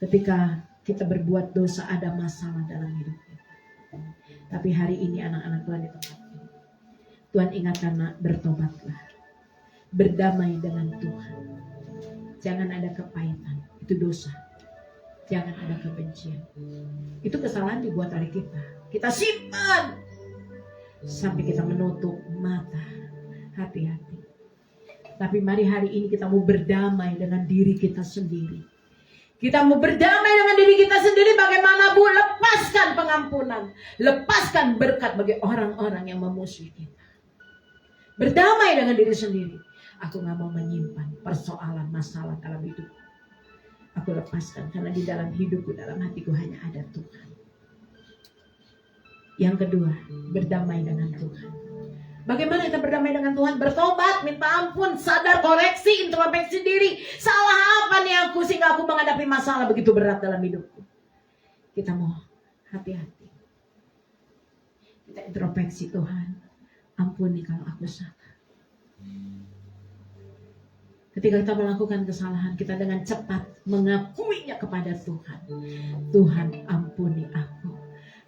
ketika kita berbuat dosa, ada masalah dalam hidup kita. Tapi hari ini anak-anak Tuhan di tempat ini, Tuhan ingatkan, nak, bertobatlah, berdamai dengan Tuhan. Jangan ada kepahitan, itu dosa. Jangan ada kebencian, itu kesalahan dibuat oleh kita. Kita simpan sampai kita menutup mata. Hati-hati. Tapi mari hari ini kita mau berdamai dengan diri kita sendiri. Kita mau berdamai dengan diri kita sendiri. Bagaimana Bu? Lepaskan pengampunan. Lepaskan berkat bagi orang-orang yang memusuhi kita. Berdamai dengan diri sendiri. Aku gak mau menyimpan persoalan masalah dalam hidup. Aku lepaskan karena di dalam hidupku, dalam hatiku hanya ada Tuhan. Yang kedua, berdamai dengan Tuhan. Bagaimana kita berdamai dengan Tuhan? Bertobat, minta ampun, sadar, koreksi, introspeksi diri. Salah apa nih aku sehingga aku menghadapi masalah begitu berat dalam hidupku? Kita mau hati-hati. Kita introspeksi, Tuhan, ampuni kalau aku salah. Ketika kita melakukan kesalahan, kita dengan cepat mengakuinya kepada Tuhan. Tuhan, ampuni aku.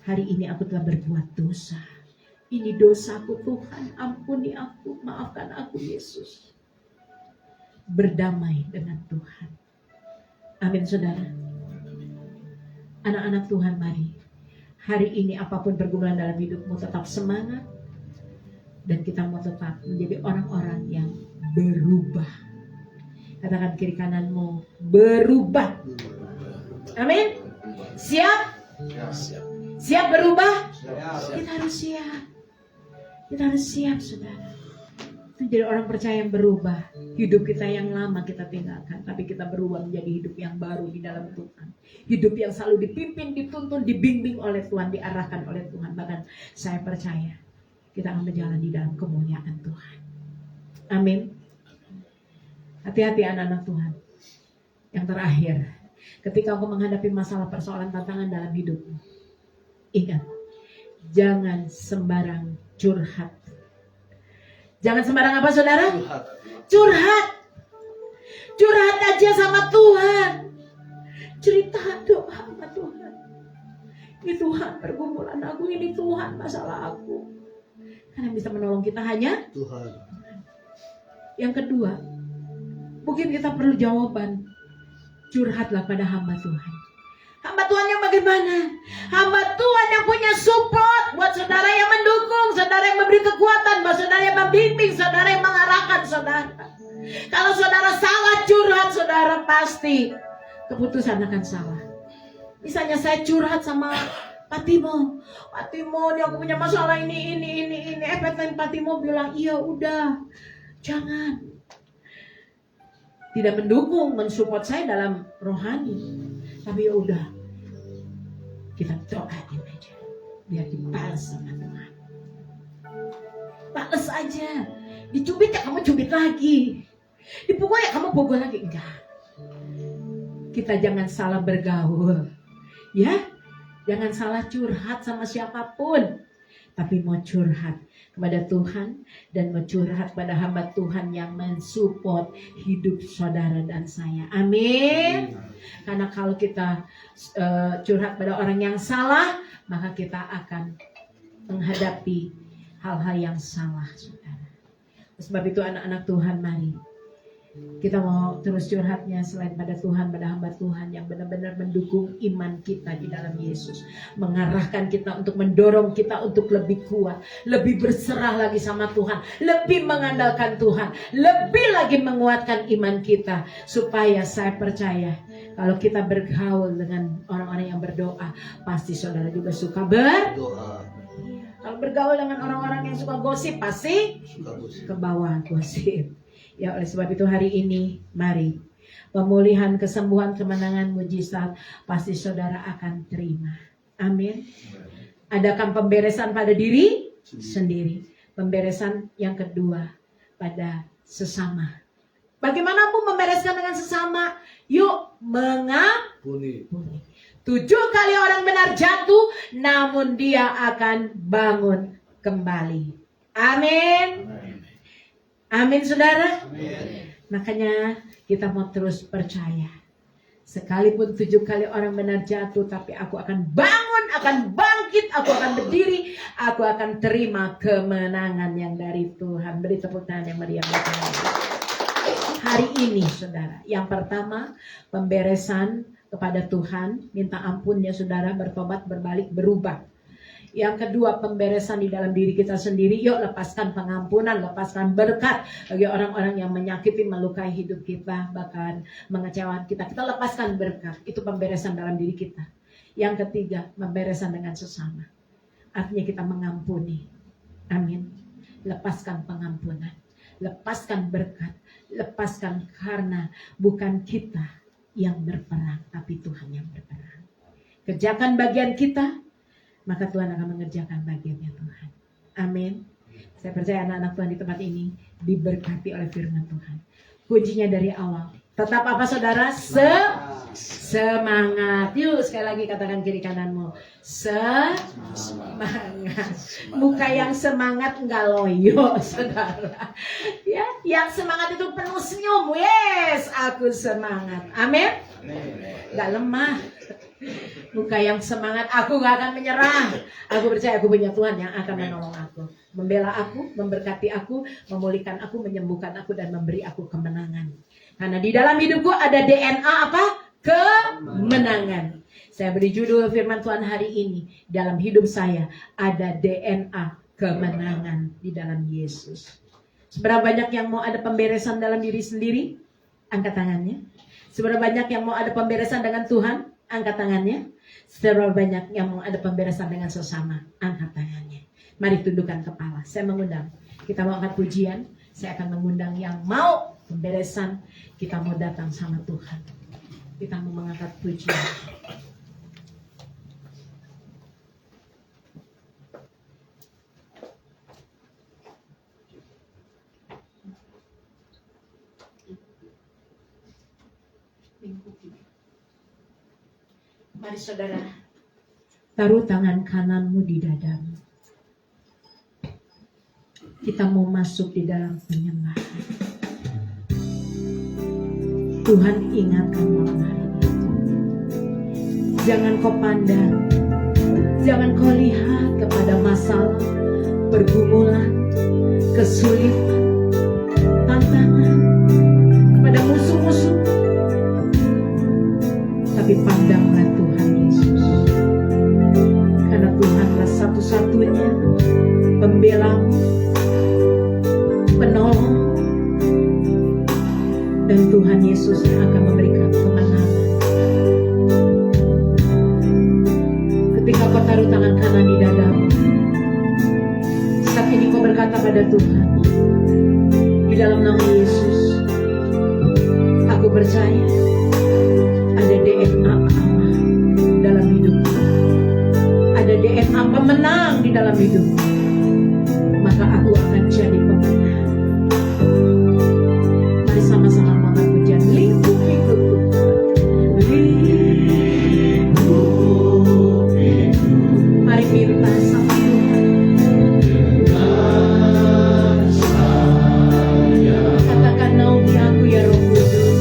Hari ini aku telah berbuat dosa. Ini dosaku, Tuhan, ampuni aku, maafkan aku, Yesus. Berdamai dengan Tuhan. Amin, saudara. Anak-anak Tuhan, mari. Hari ini apapun pergumulan dalam hidupmu, tetap semangat. Dan kita mau tetap menjadi orang-orang yang berubah. Katakan kiri kananmu, berubah. Amin. Siap? Siap berubah? Kita harus siap. Kita harus siap, saudara. Itu jadi orang percaya yang berubah. Hidup kita yang lama kita tinggalkan, tapi kita berubah menjadi hidup yang baru di dalam Tuhan. Hidup yang selalu dipimpin, dituntun, dibimbing oleh Tuhan, diarahkan oleh Tuhan. Bahkan saya percaya kita akan berjalan di dalam kemuliaan Tuhan. Amin. Hati-hati anak-anak Tuhan. Yang terakhir, ketika engkau menghadapi masalah, persoalan, tantangan dalam hidupmu, ingat, jangan sembarang curhat. Jangan sembarang apa, saudara? Curhat. Curhat aja sama Tuhan. Cerita doa sama Tuhan. Ini Tuhan pergumulan aku, ini Tuhan masalah aku. Karena yang bisa menolong kita hanya Tuhan. Yang kedua, mungkin kita perlu jawaban. Curhatlah pada hamba Tuhan. Hamba Tuhan yang bagaimana? Hamba Tuhan yang punya support buat saudara yang mendukung, saudara yang memberi kekuatan, buat saudara yang membimbing, saudara yang mengarahkan saudara. Kalau saudara salah curhat, saudara pasti keputusan akan salah. Misalnya saya curhat sama Pak Timo. Pak Timo, ini aku punya masalah ini. Pak Timo bilang, iya udah, jangan. Tidak mendukung, mensupport saya dalam rohani. Tapi ya udah, kita doain aja, biar dibalas sama Tuhan. Balas aja. Dicubit ya kamu cubit lagi. Dipukul ya kamu pukul lagi. Enggak. Kita jangan salah bergaul. Ya, jangan salah curhat sama siapapun. Tapi mau curhat kepada Tuhan dan mau curhat pada hamba Tuhan yang mensupport hidup saudara dan saya. Amin. Karena kalau kita curhat pada orang yang salah, maka kita akan menghadapi hal-hal yang salah, saudara. Sebab itu anak-anak Tuhan, mari kita mau terus curhatnya selain pada Tuhan, pada hamba Tuhan yang benar-benar mendukung iman kita di dalam Yesus, mengarahkan kita untuk mendorong kita untuk lebih kuat, lebih berserah lagi sama Tuhan, lebih mengandalkan Tuhan, lebih lagi menguatkan iman kita. Supaya saya percaya kalau kita bergaul dengan orang-orang yang berdoa, pasti saudara juga suka berdoa. Kalau bergaul dengan orang-orang yang suka gosip, pasti ke bawah gosip. Ya, oleh sebab itu hari ini mari pemulihan, kesembuhan, kemenangan, mujizat pasti saudara akan terima. Amin. Adakan pemberesan pada diri sendiri. Pemberesan yang kedua pada sesama. Bagaimana pun membereskan dengan sesama? Yuk mengampuni. 7 kali orang benar jatuh, namun dia akan bangun kembali. Amin. Amin, saudara. Amin. Makanya kita mau terus percaya. Sekalipun 7 kali orang benar jatuh, tapi aku akan bangun, akan bangkit, aku akan berdiri, aku akan terima kemenangan yang dari Tuhan. Beri tepuk tangan yang meriah. Hari ini, saudara, yang pertama pemberesan kepada Tuhan, minta ampunnya saudara, bertobat, berbalik, berubah. Yang kedua, pemberesan di dalam diri kita sendiri. Yuk lepaskan pengampunan, lepaskan berkat bagi orang-orang yang menyakiti, melukai hidup kita, bahkan mengecewakan kita. Kita lepaskan berkat. Itu pemberesan dalam diri kita. Yang ketiga, pemberesan dengan sesama. Artinya kita mengampuni. Amin. Lepaskan pengampunan. Lepaskan berkat. Lepaskan karena bukan kita yang berperang, tapi Tuhan yang berperang. Kerjakan bagian kita, maka Tuhan akan mengerjakan bagiannya Tuhan. Amin. Saya percaya anak-anak Tuhan di tempat ini diberkati oleh firman Tuhan. Kuncinya dari awal. Tetap apa saudara? Semangat. Yuk sekali lagi katakan kiri kananmu. Semangat. Muka yang semangat enggak loyo saudara. Ya, yang semangat itu penuh senyum. Yes, aku semangat. Amin. Enggak lemah. Muka yang semangat, aku gak akan menyerah. Aku percaya aku punya Tuhan yang akan menolong aku, membela aku, memberkati aku, memulihkan aku, menyembuhkan aku, dan memberi aku kemenangan. Karena di dalam hidupku ada DNA apa? Kemenangan. Saya beri judul firman Tuhan hari ini, dalam hidup saya ada DNA kemenangan di dalam Yesus. Seberapa banyak yang mau ada pemberesan dalam diri sendiri? Angkat tangannya. Seberapa banyak yang mau ada pemberesan dengan Tuhan? Angkat tangannya. Seberapa banyak yang mau ada pemberesan dengan sesama? Angkat tangannya. Mari tundukkan kepala. Saya mengundang. Kita mau angkat pujian. Saya akan mengundang yang mau pemberesan. Kita mau datang sama Tuhan. Kita mau mengangkat pujian. Mari saudara, taruh tangan kananmu di dadamu. Kita mau masuk di dalam penyembahan. Tuhan ingatkan malam hari ini. Jangan kau pandang, jangan kau lihat kepada masalah, pergumulan, kesulitan, tantangan, kepada musuh-musuh. Tapi pandanglah Tuhan Yesus. Karena Tuhanlah satu-satunya pembela, penolong, dan Tuhan Yesus akan memberikan kemenangan. Ketika kau taruh tangan kanan di dadamu, saat ini kau berkata pada Tuhan, di dalam nama Yesus, aku percaya ada DNA Allah dalam hidupku. Ada DNA pemenang di dalam hidupku. Maka aku akan jadi pemenang. Mari sama-sama mengangkat pujian. Lingkupi Tuhan. Mari minta sama Tuhan. Katakan naungi aku ya Roh Kudus.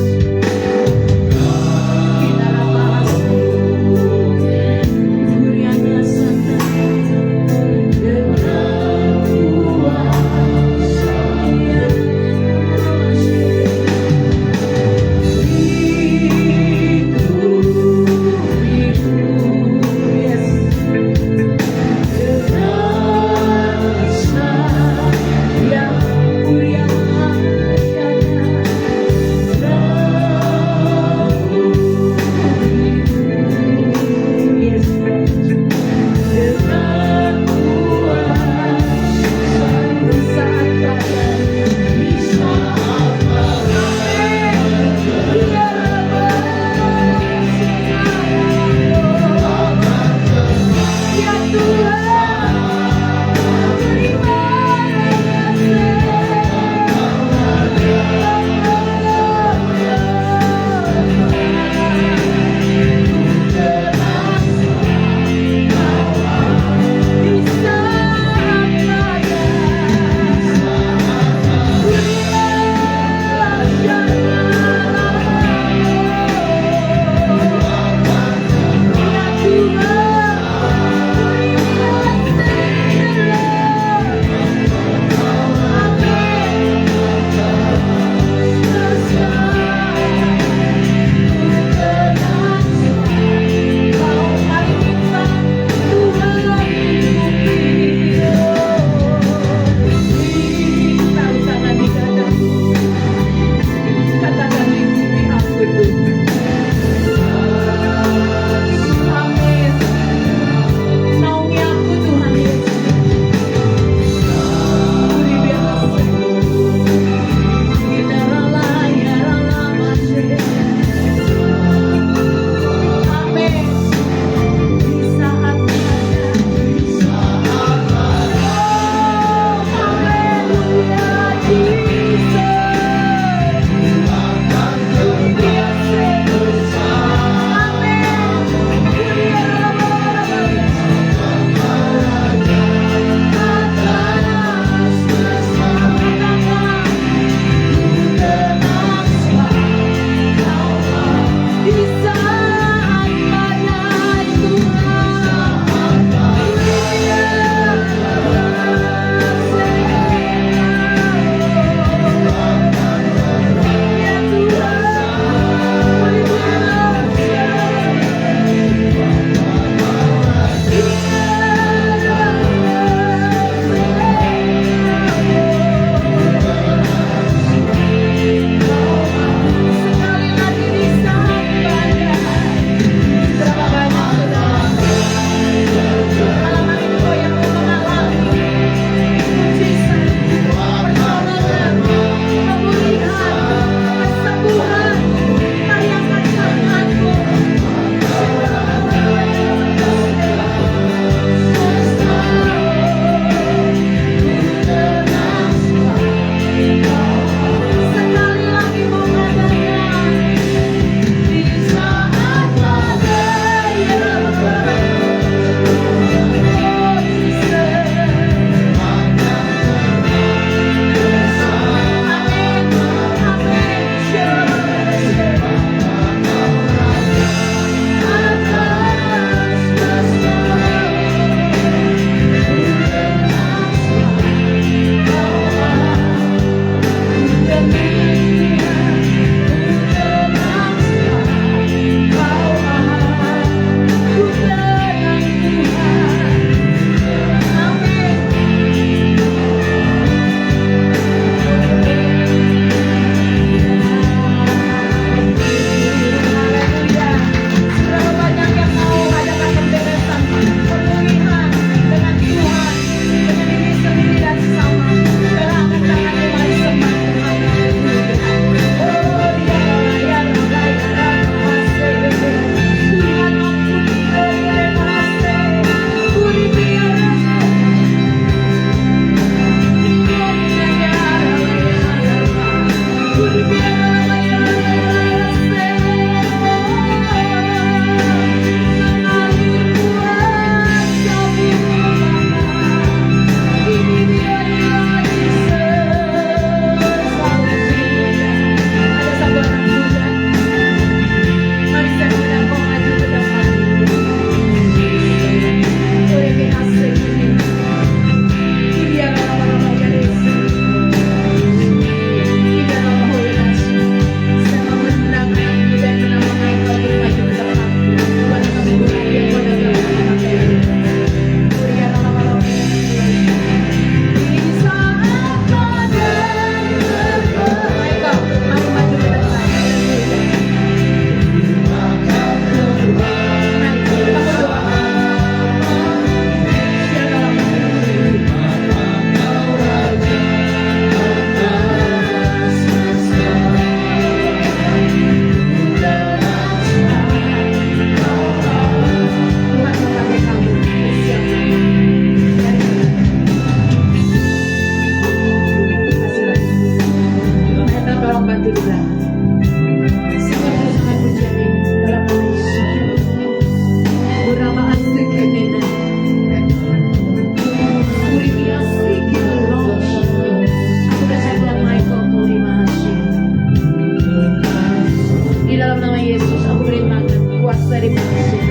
terima kasih.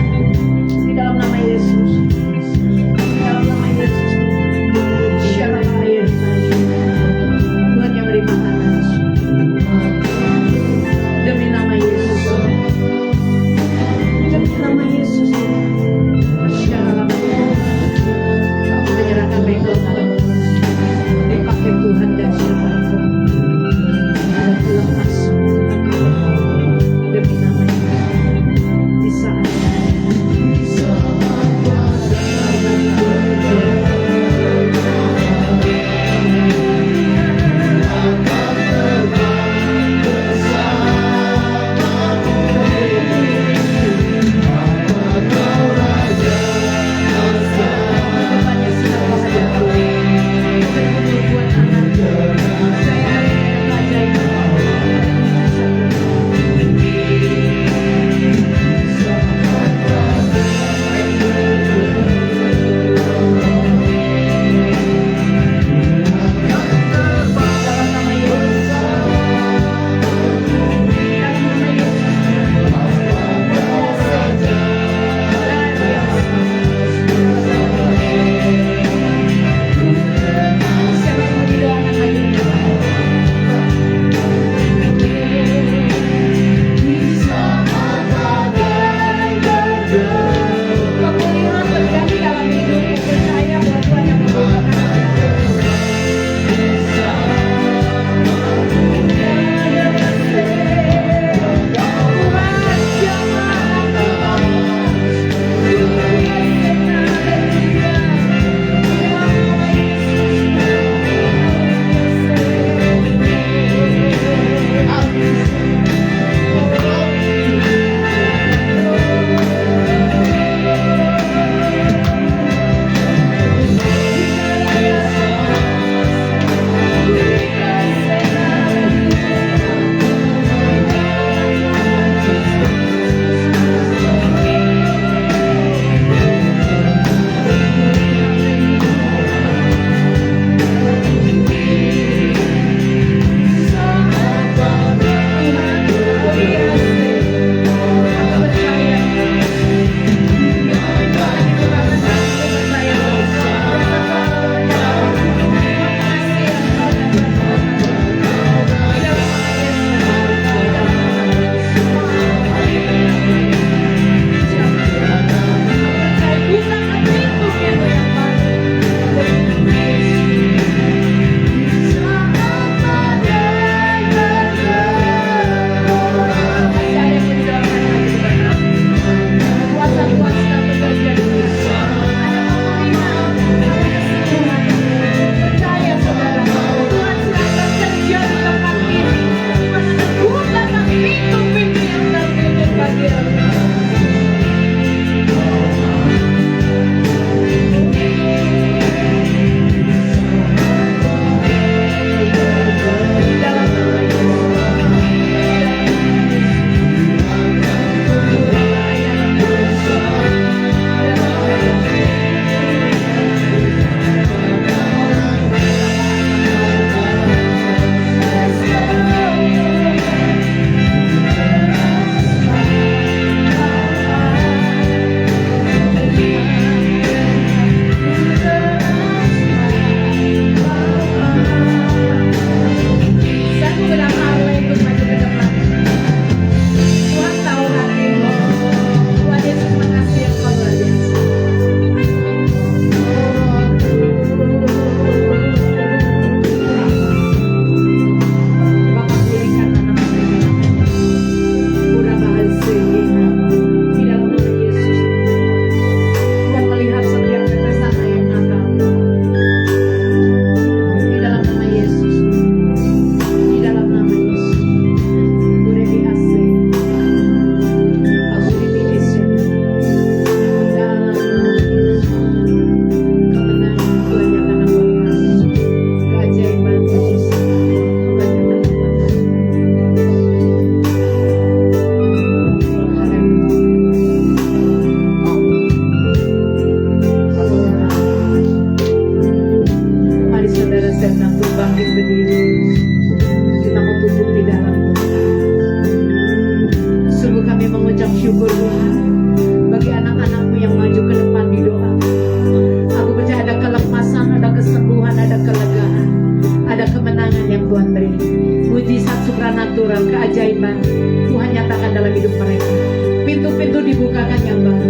Di dalam nama Yesus. Di dalam nama Yesus. Tuhan yang beri makanan. Demi nama Yesus. Demi nama Yesus. Kami menyerahkan bengkel kami. Dipakai Tuhan dan siapa ada lepas. Demi nama Yesus. Di saat yang baru Tuhan nyatakan dalam hidup mereka. Pintu-pintu dibukakan yang baru,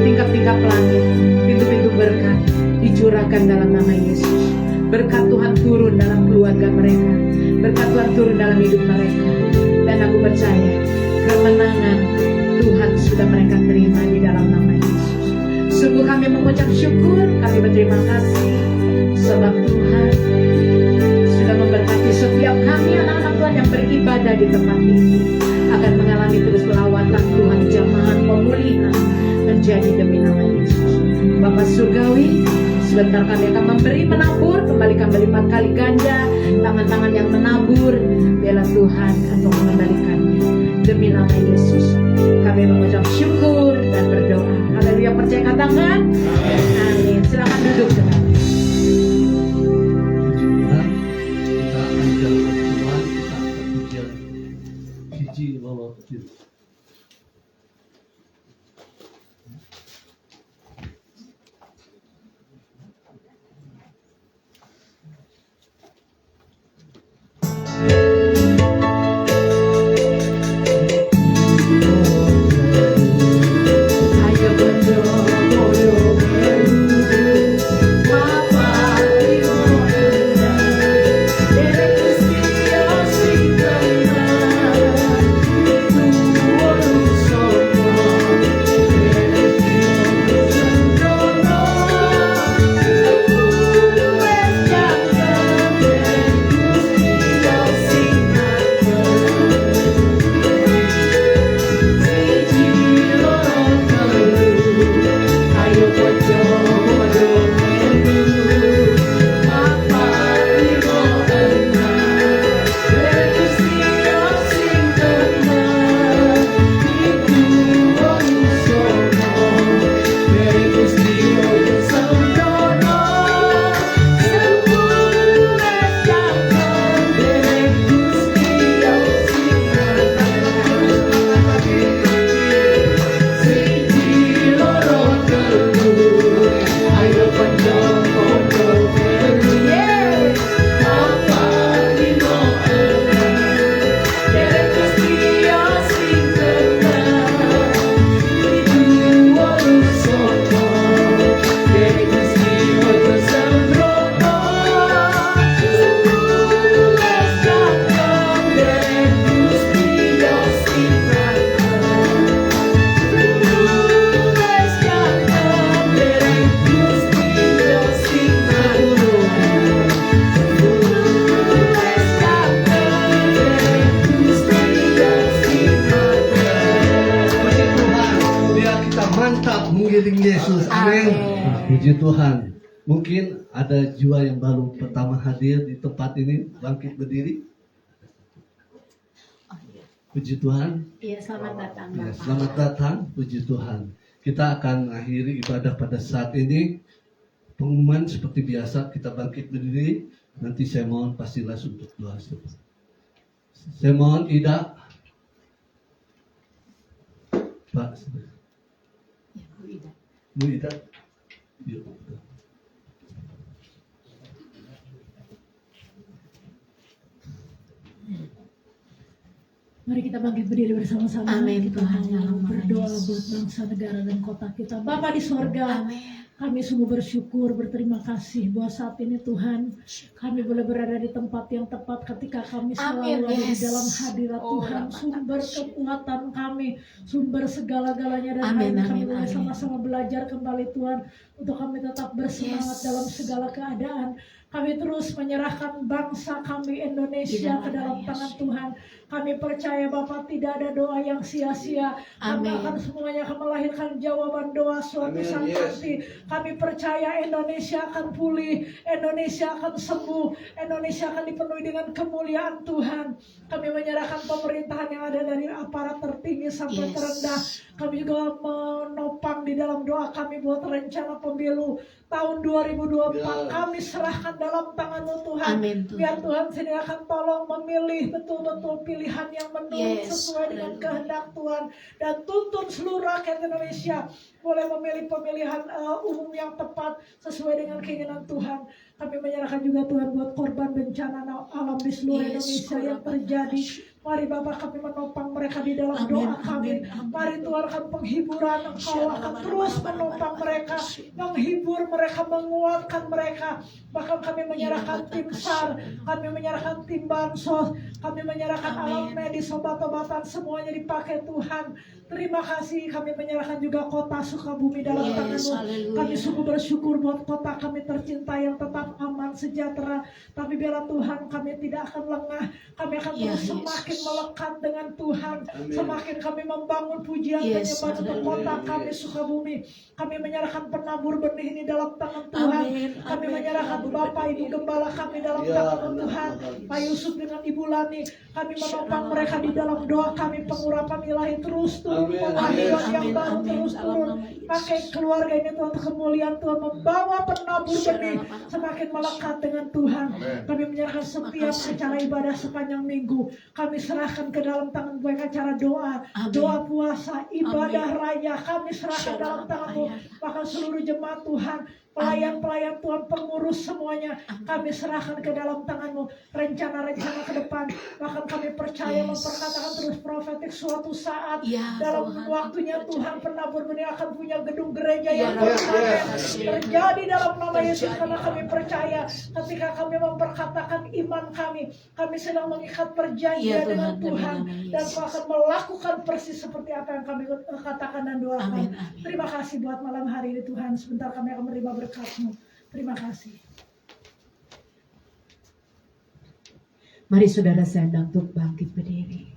tingkap-tingkap langit, pintu-pintu berkat dicurahkan dalam nama Yesus. Berkat Tuhan turun dalam keluarga mereka, berkat Tuhan turun dalam hidup mereka. Dan aku percaya kemenangan Tuhan sudah mereka terima di dalam nama Yesus. Sungguh kami mengucap syukur, kami berterima kasih sebab Tuhan sudah memberkati setiap kami anak-anak Tuhan yang beribadah di tempat ini akan mengalami terus lawatan Tuhan, jamahan pemulihan menjadi demi nama Yesus. Bapa Surgawi, sebentar kami akan memberi menabur, kembalikan berlipat kali ganda, tangan-tangan yang menabur, bela Tuhan untuk mengembalikannya demi nama Yesus. Kami mengucap syukur dan berdoa. Haleluya, percaya katakan amin. Silakan duduk saudara. Tuhan, kita akan jalan Tuhan, kita akan pujian hiji walau kecil. Ayo boyo Papa Imo Anda Dere Kristio Sintana Tuolu Sopo Dere Sintana Aku Wejaka Dere Kristio Sintana Ayo pojo boyo Papa Imo Anda Dere Kristio Sintana Itu Olu Sopo Dere Kristio Santana Sepuluh Wejaka Dere Kristio Sintana Siji loro telu ayo pondo-pondo telu Papa Imo Anda Dere Kristio Sintana Itu Olu Sopo Dere Kristio Santana Sepuluh Wejaka Dere Kristio Sintana Puji Tuhan, biar kita mantap mengiring Yesus. Amin. Puji Tuhan. Mungkin ada jiwa yang baru pertama hadir di tempat ini, bangkit berdiri. Puji Tuhan. Iya, selamat datang Ya, Bapak. selamat datang, puji Tuhan. Kita akan mengakhiri ibadah pada saat ini. Pengumuman seperti biasa, kita bangkit berdiri. Nanti saya mohon pastilah untuk doa. Saya mohon Ida, Pak, Ya, Bu Ida. Bu Ida, yuk. Mari kita bangkit berdiri bersama-sama. Amin, Kita Tuhan, mau dalam nama berdoa Yesus. buat bangsa, negara, dan kota kita. Bapa di sorga, Amin. kami sungguh bersyukur, berterima kasih bahwa saat ini Tuhan, kami boleh berada di tempat yang tepat ketika kami Amin, selalu ada di yes. dalam hadirat Oh, Tuhan, Rama sumber Tabashi. kekuatan kami, sumber segala-galanya, dan Amin, hari ini kami amin, boleh amin. sama-sama belajar kembali Tuhan, untuk kami tetap bersemangat Yes. dalam segala keadaan. Kami terus menyerahkan bangsa kami Indonesia Di ke dalam dalam nama tangan Yesus. Tuhan. Kami percaya Bapak tidak ada doa yang sia-sia. Kami Amin. akan semuanya akan melahirkan jawaban doa suatu Amin, saat yes. nanti. Kami percaya Indonesia akan pulih, Indonesia akan sembuh, Indonesia akan dipenuhi dengan kemuliaan Tuhan. Kami menyerahkan pemerintahan yang ada dari aparat tertinggi sampai Yes. terendah. Kami juga menopang di dalam doa kami buat rencana pemilu tahun 2024. Ya. Kami serahkan dalam tangan-Mu Tuhan. Amin, Tuhan. Biar Tuhan sendiri akan tolong memilih betul-betul pilihan yang menurut Yes, sesuai dengan haleluya. kehendak Tuhan, dan tuntun seluruh rakyat Indonesia boleh memilih pemilihan umum yang tepat sesuai dengan keinginan Tuhan. Kami menyerahkan juga Tuhan buat korban bencana alam di seluruh Yes, Indonesia yang korban terjadi. bencana. Mari Bapak kami menopang mereka di dalam doa kami. Mari Tuhan kami penghiburan Engkau akan terus menopang mereka, menghibur mereka, menguatkan mereka. Bahkan kami menyerahkan tim SAR, kami menyerahkan tim Bansos, kami menyerahkan alat medis, obat-obatan semuanya dipakai Tuhan. Terima kasih, kami menyerahkan juga kota Sukabumi dalam tangan-Mu. Kami sungguh bersyukur buat kota kami tercinta yang tetap aman, sejahtera. Tapi biarlah Tuhan kami tidak akan lengah. Kami akan terus semakin melekat dengan Tuhan. Semakin kami membangun pujian penyembahan untuk kota kami Sukabumi. Kami menyerahkan penabur benih ini dalam tangan Tuhan. Kami menyerahkan Bapak Ibu Gembala kami dalam tangan Tuhan. Pak Yusuf dengan Ibu Lani, kami menopang mereka di dalam doa kami. Pengurapan ilahi terus turun, penghidupan yang baru terus turun. Pakai keluarga ini Tuhan untuk kemuliaan Tuhan, membawa penabur benih semakin melekat dengan Tuhan. Kami menyerahkan setiap acara ibadah sepanjang minggu. Kami serahkan ke dalam tangan baik acara doa, doa puasa, ibadah raya. Kami serahkan dalam tangan-Mu. Bahkan seluruh jemaat Tuhan, pelayan-pelayan Tuhan, pengurus semuanya, kami serahkan ke dalam tangan-Mu. Rencana-rencana ke depan, bahkan kami percaya memperkatakan terus profetik suatu saat dalam waktunya Tuhan penabur benih akan punya gedung gereja yang permanen terjadi dalam nama Yesus. Karena kami percaya ketika kami memperkatakan iman kami sedang mengikat perjanjian dengan Tuhan, dan Kau akan melakukan persis seperti apa yang kami katakan dan doakan. Terima kasih buat malam hari ini Tuhan. Sebentar kami akan menerima berkat-Mu. Terima kasih. Mari saudara saya untuk bangkit berdiri.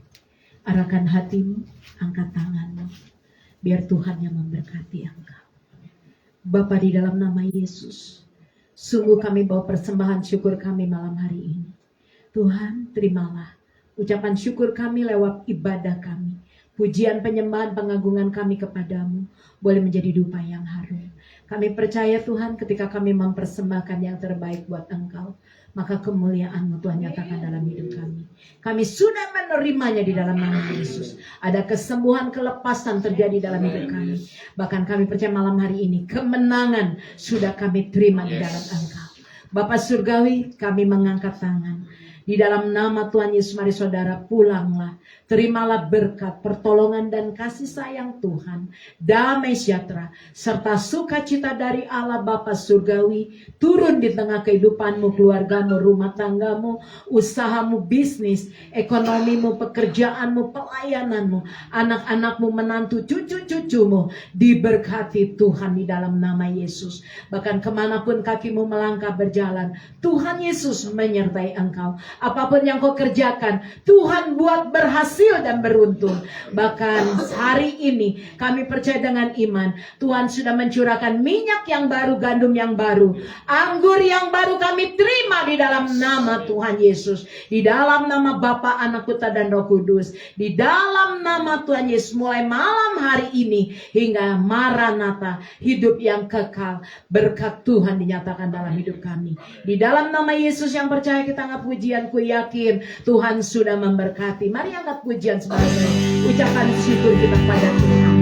Arahkan hatimu, angkat tanganmu. Biar Tuhan yang memberkati engkau. Bapa di dalam nama Yesus, sungguh kami bawa persembahan syukur kami malam hari ini. Tuhan, terimalah ucapan syukur kami lewat ibadah kami. Pujian, penyembahan, pengagungan kami kepadamu boleh menjadi dupa yang harum. Kami percaya Tuhan ketika kami mempersembahkan yang terbaik buat Engkau, maka kemuliaan-Mu Tuhan nyatakan dalam hidup kami. Kami sudah menerimanya di dalam nama Yesus. Ada kesembuhan, kelepasan terjadi dalam hidup kami. Bahkan kami percaya malam hari ini kemenangan sudah kami terima di dalam Engkau. Bapa Surgawi, kami mengangkat tangan. Di dalam nama Tuhan Yesus, mari saudara pulanglah. Terimalah berkat, pertolongan dan kasih sayang Tuhan, damai sejahtera, serta sukacita dari Allah Bapa Surgawi, turun di tengah kehidupanmu, keluargamu, rumah tanggamu, usahamu, bisnis, ekonomimu, pekerjaanmu, pelayananmu, anak-anakmu, menantu, cucu-cucumu, diberkati Tuhan di dalam nama Yesus. Bahkan kemanapun kakimu melangkah berjalan, Tuhan Yesus menyertai engkau. Apapun yang kau kerjakan, Tuhan buat berhasil dan beruntung. Bahkan hari ini kami percaya dengan iman, Tuhan sudah mencurahkan minyak yang baru, gandum yang baru, anggur yang baru kami terima di dalam nama Tuhan Yesus. Di dalam nama Bapa, Anak, Putra dan Roh Kudus. Di dalam nama Tuhan Yesus, mulai malam hari ini hingga Maranatha, hidup yang kekal, berkat Tuhan dinyatakan dalam hidup kami. Di dalam nama Yesus yang percaya, kita angkat pujian. Ku yakin Tuhan sudah memberkati. Mari angkat pujian sebagai ucapan syukur kita kepada Tuhan.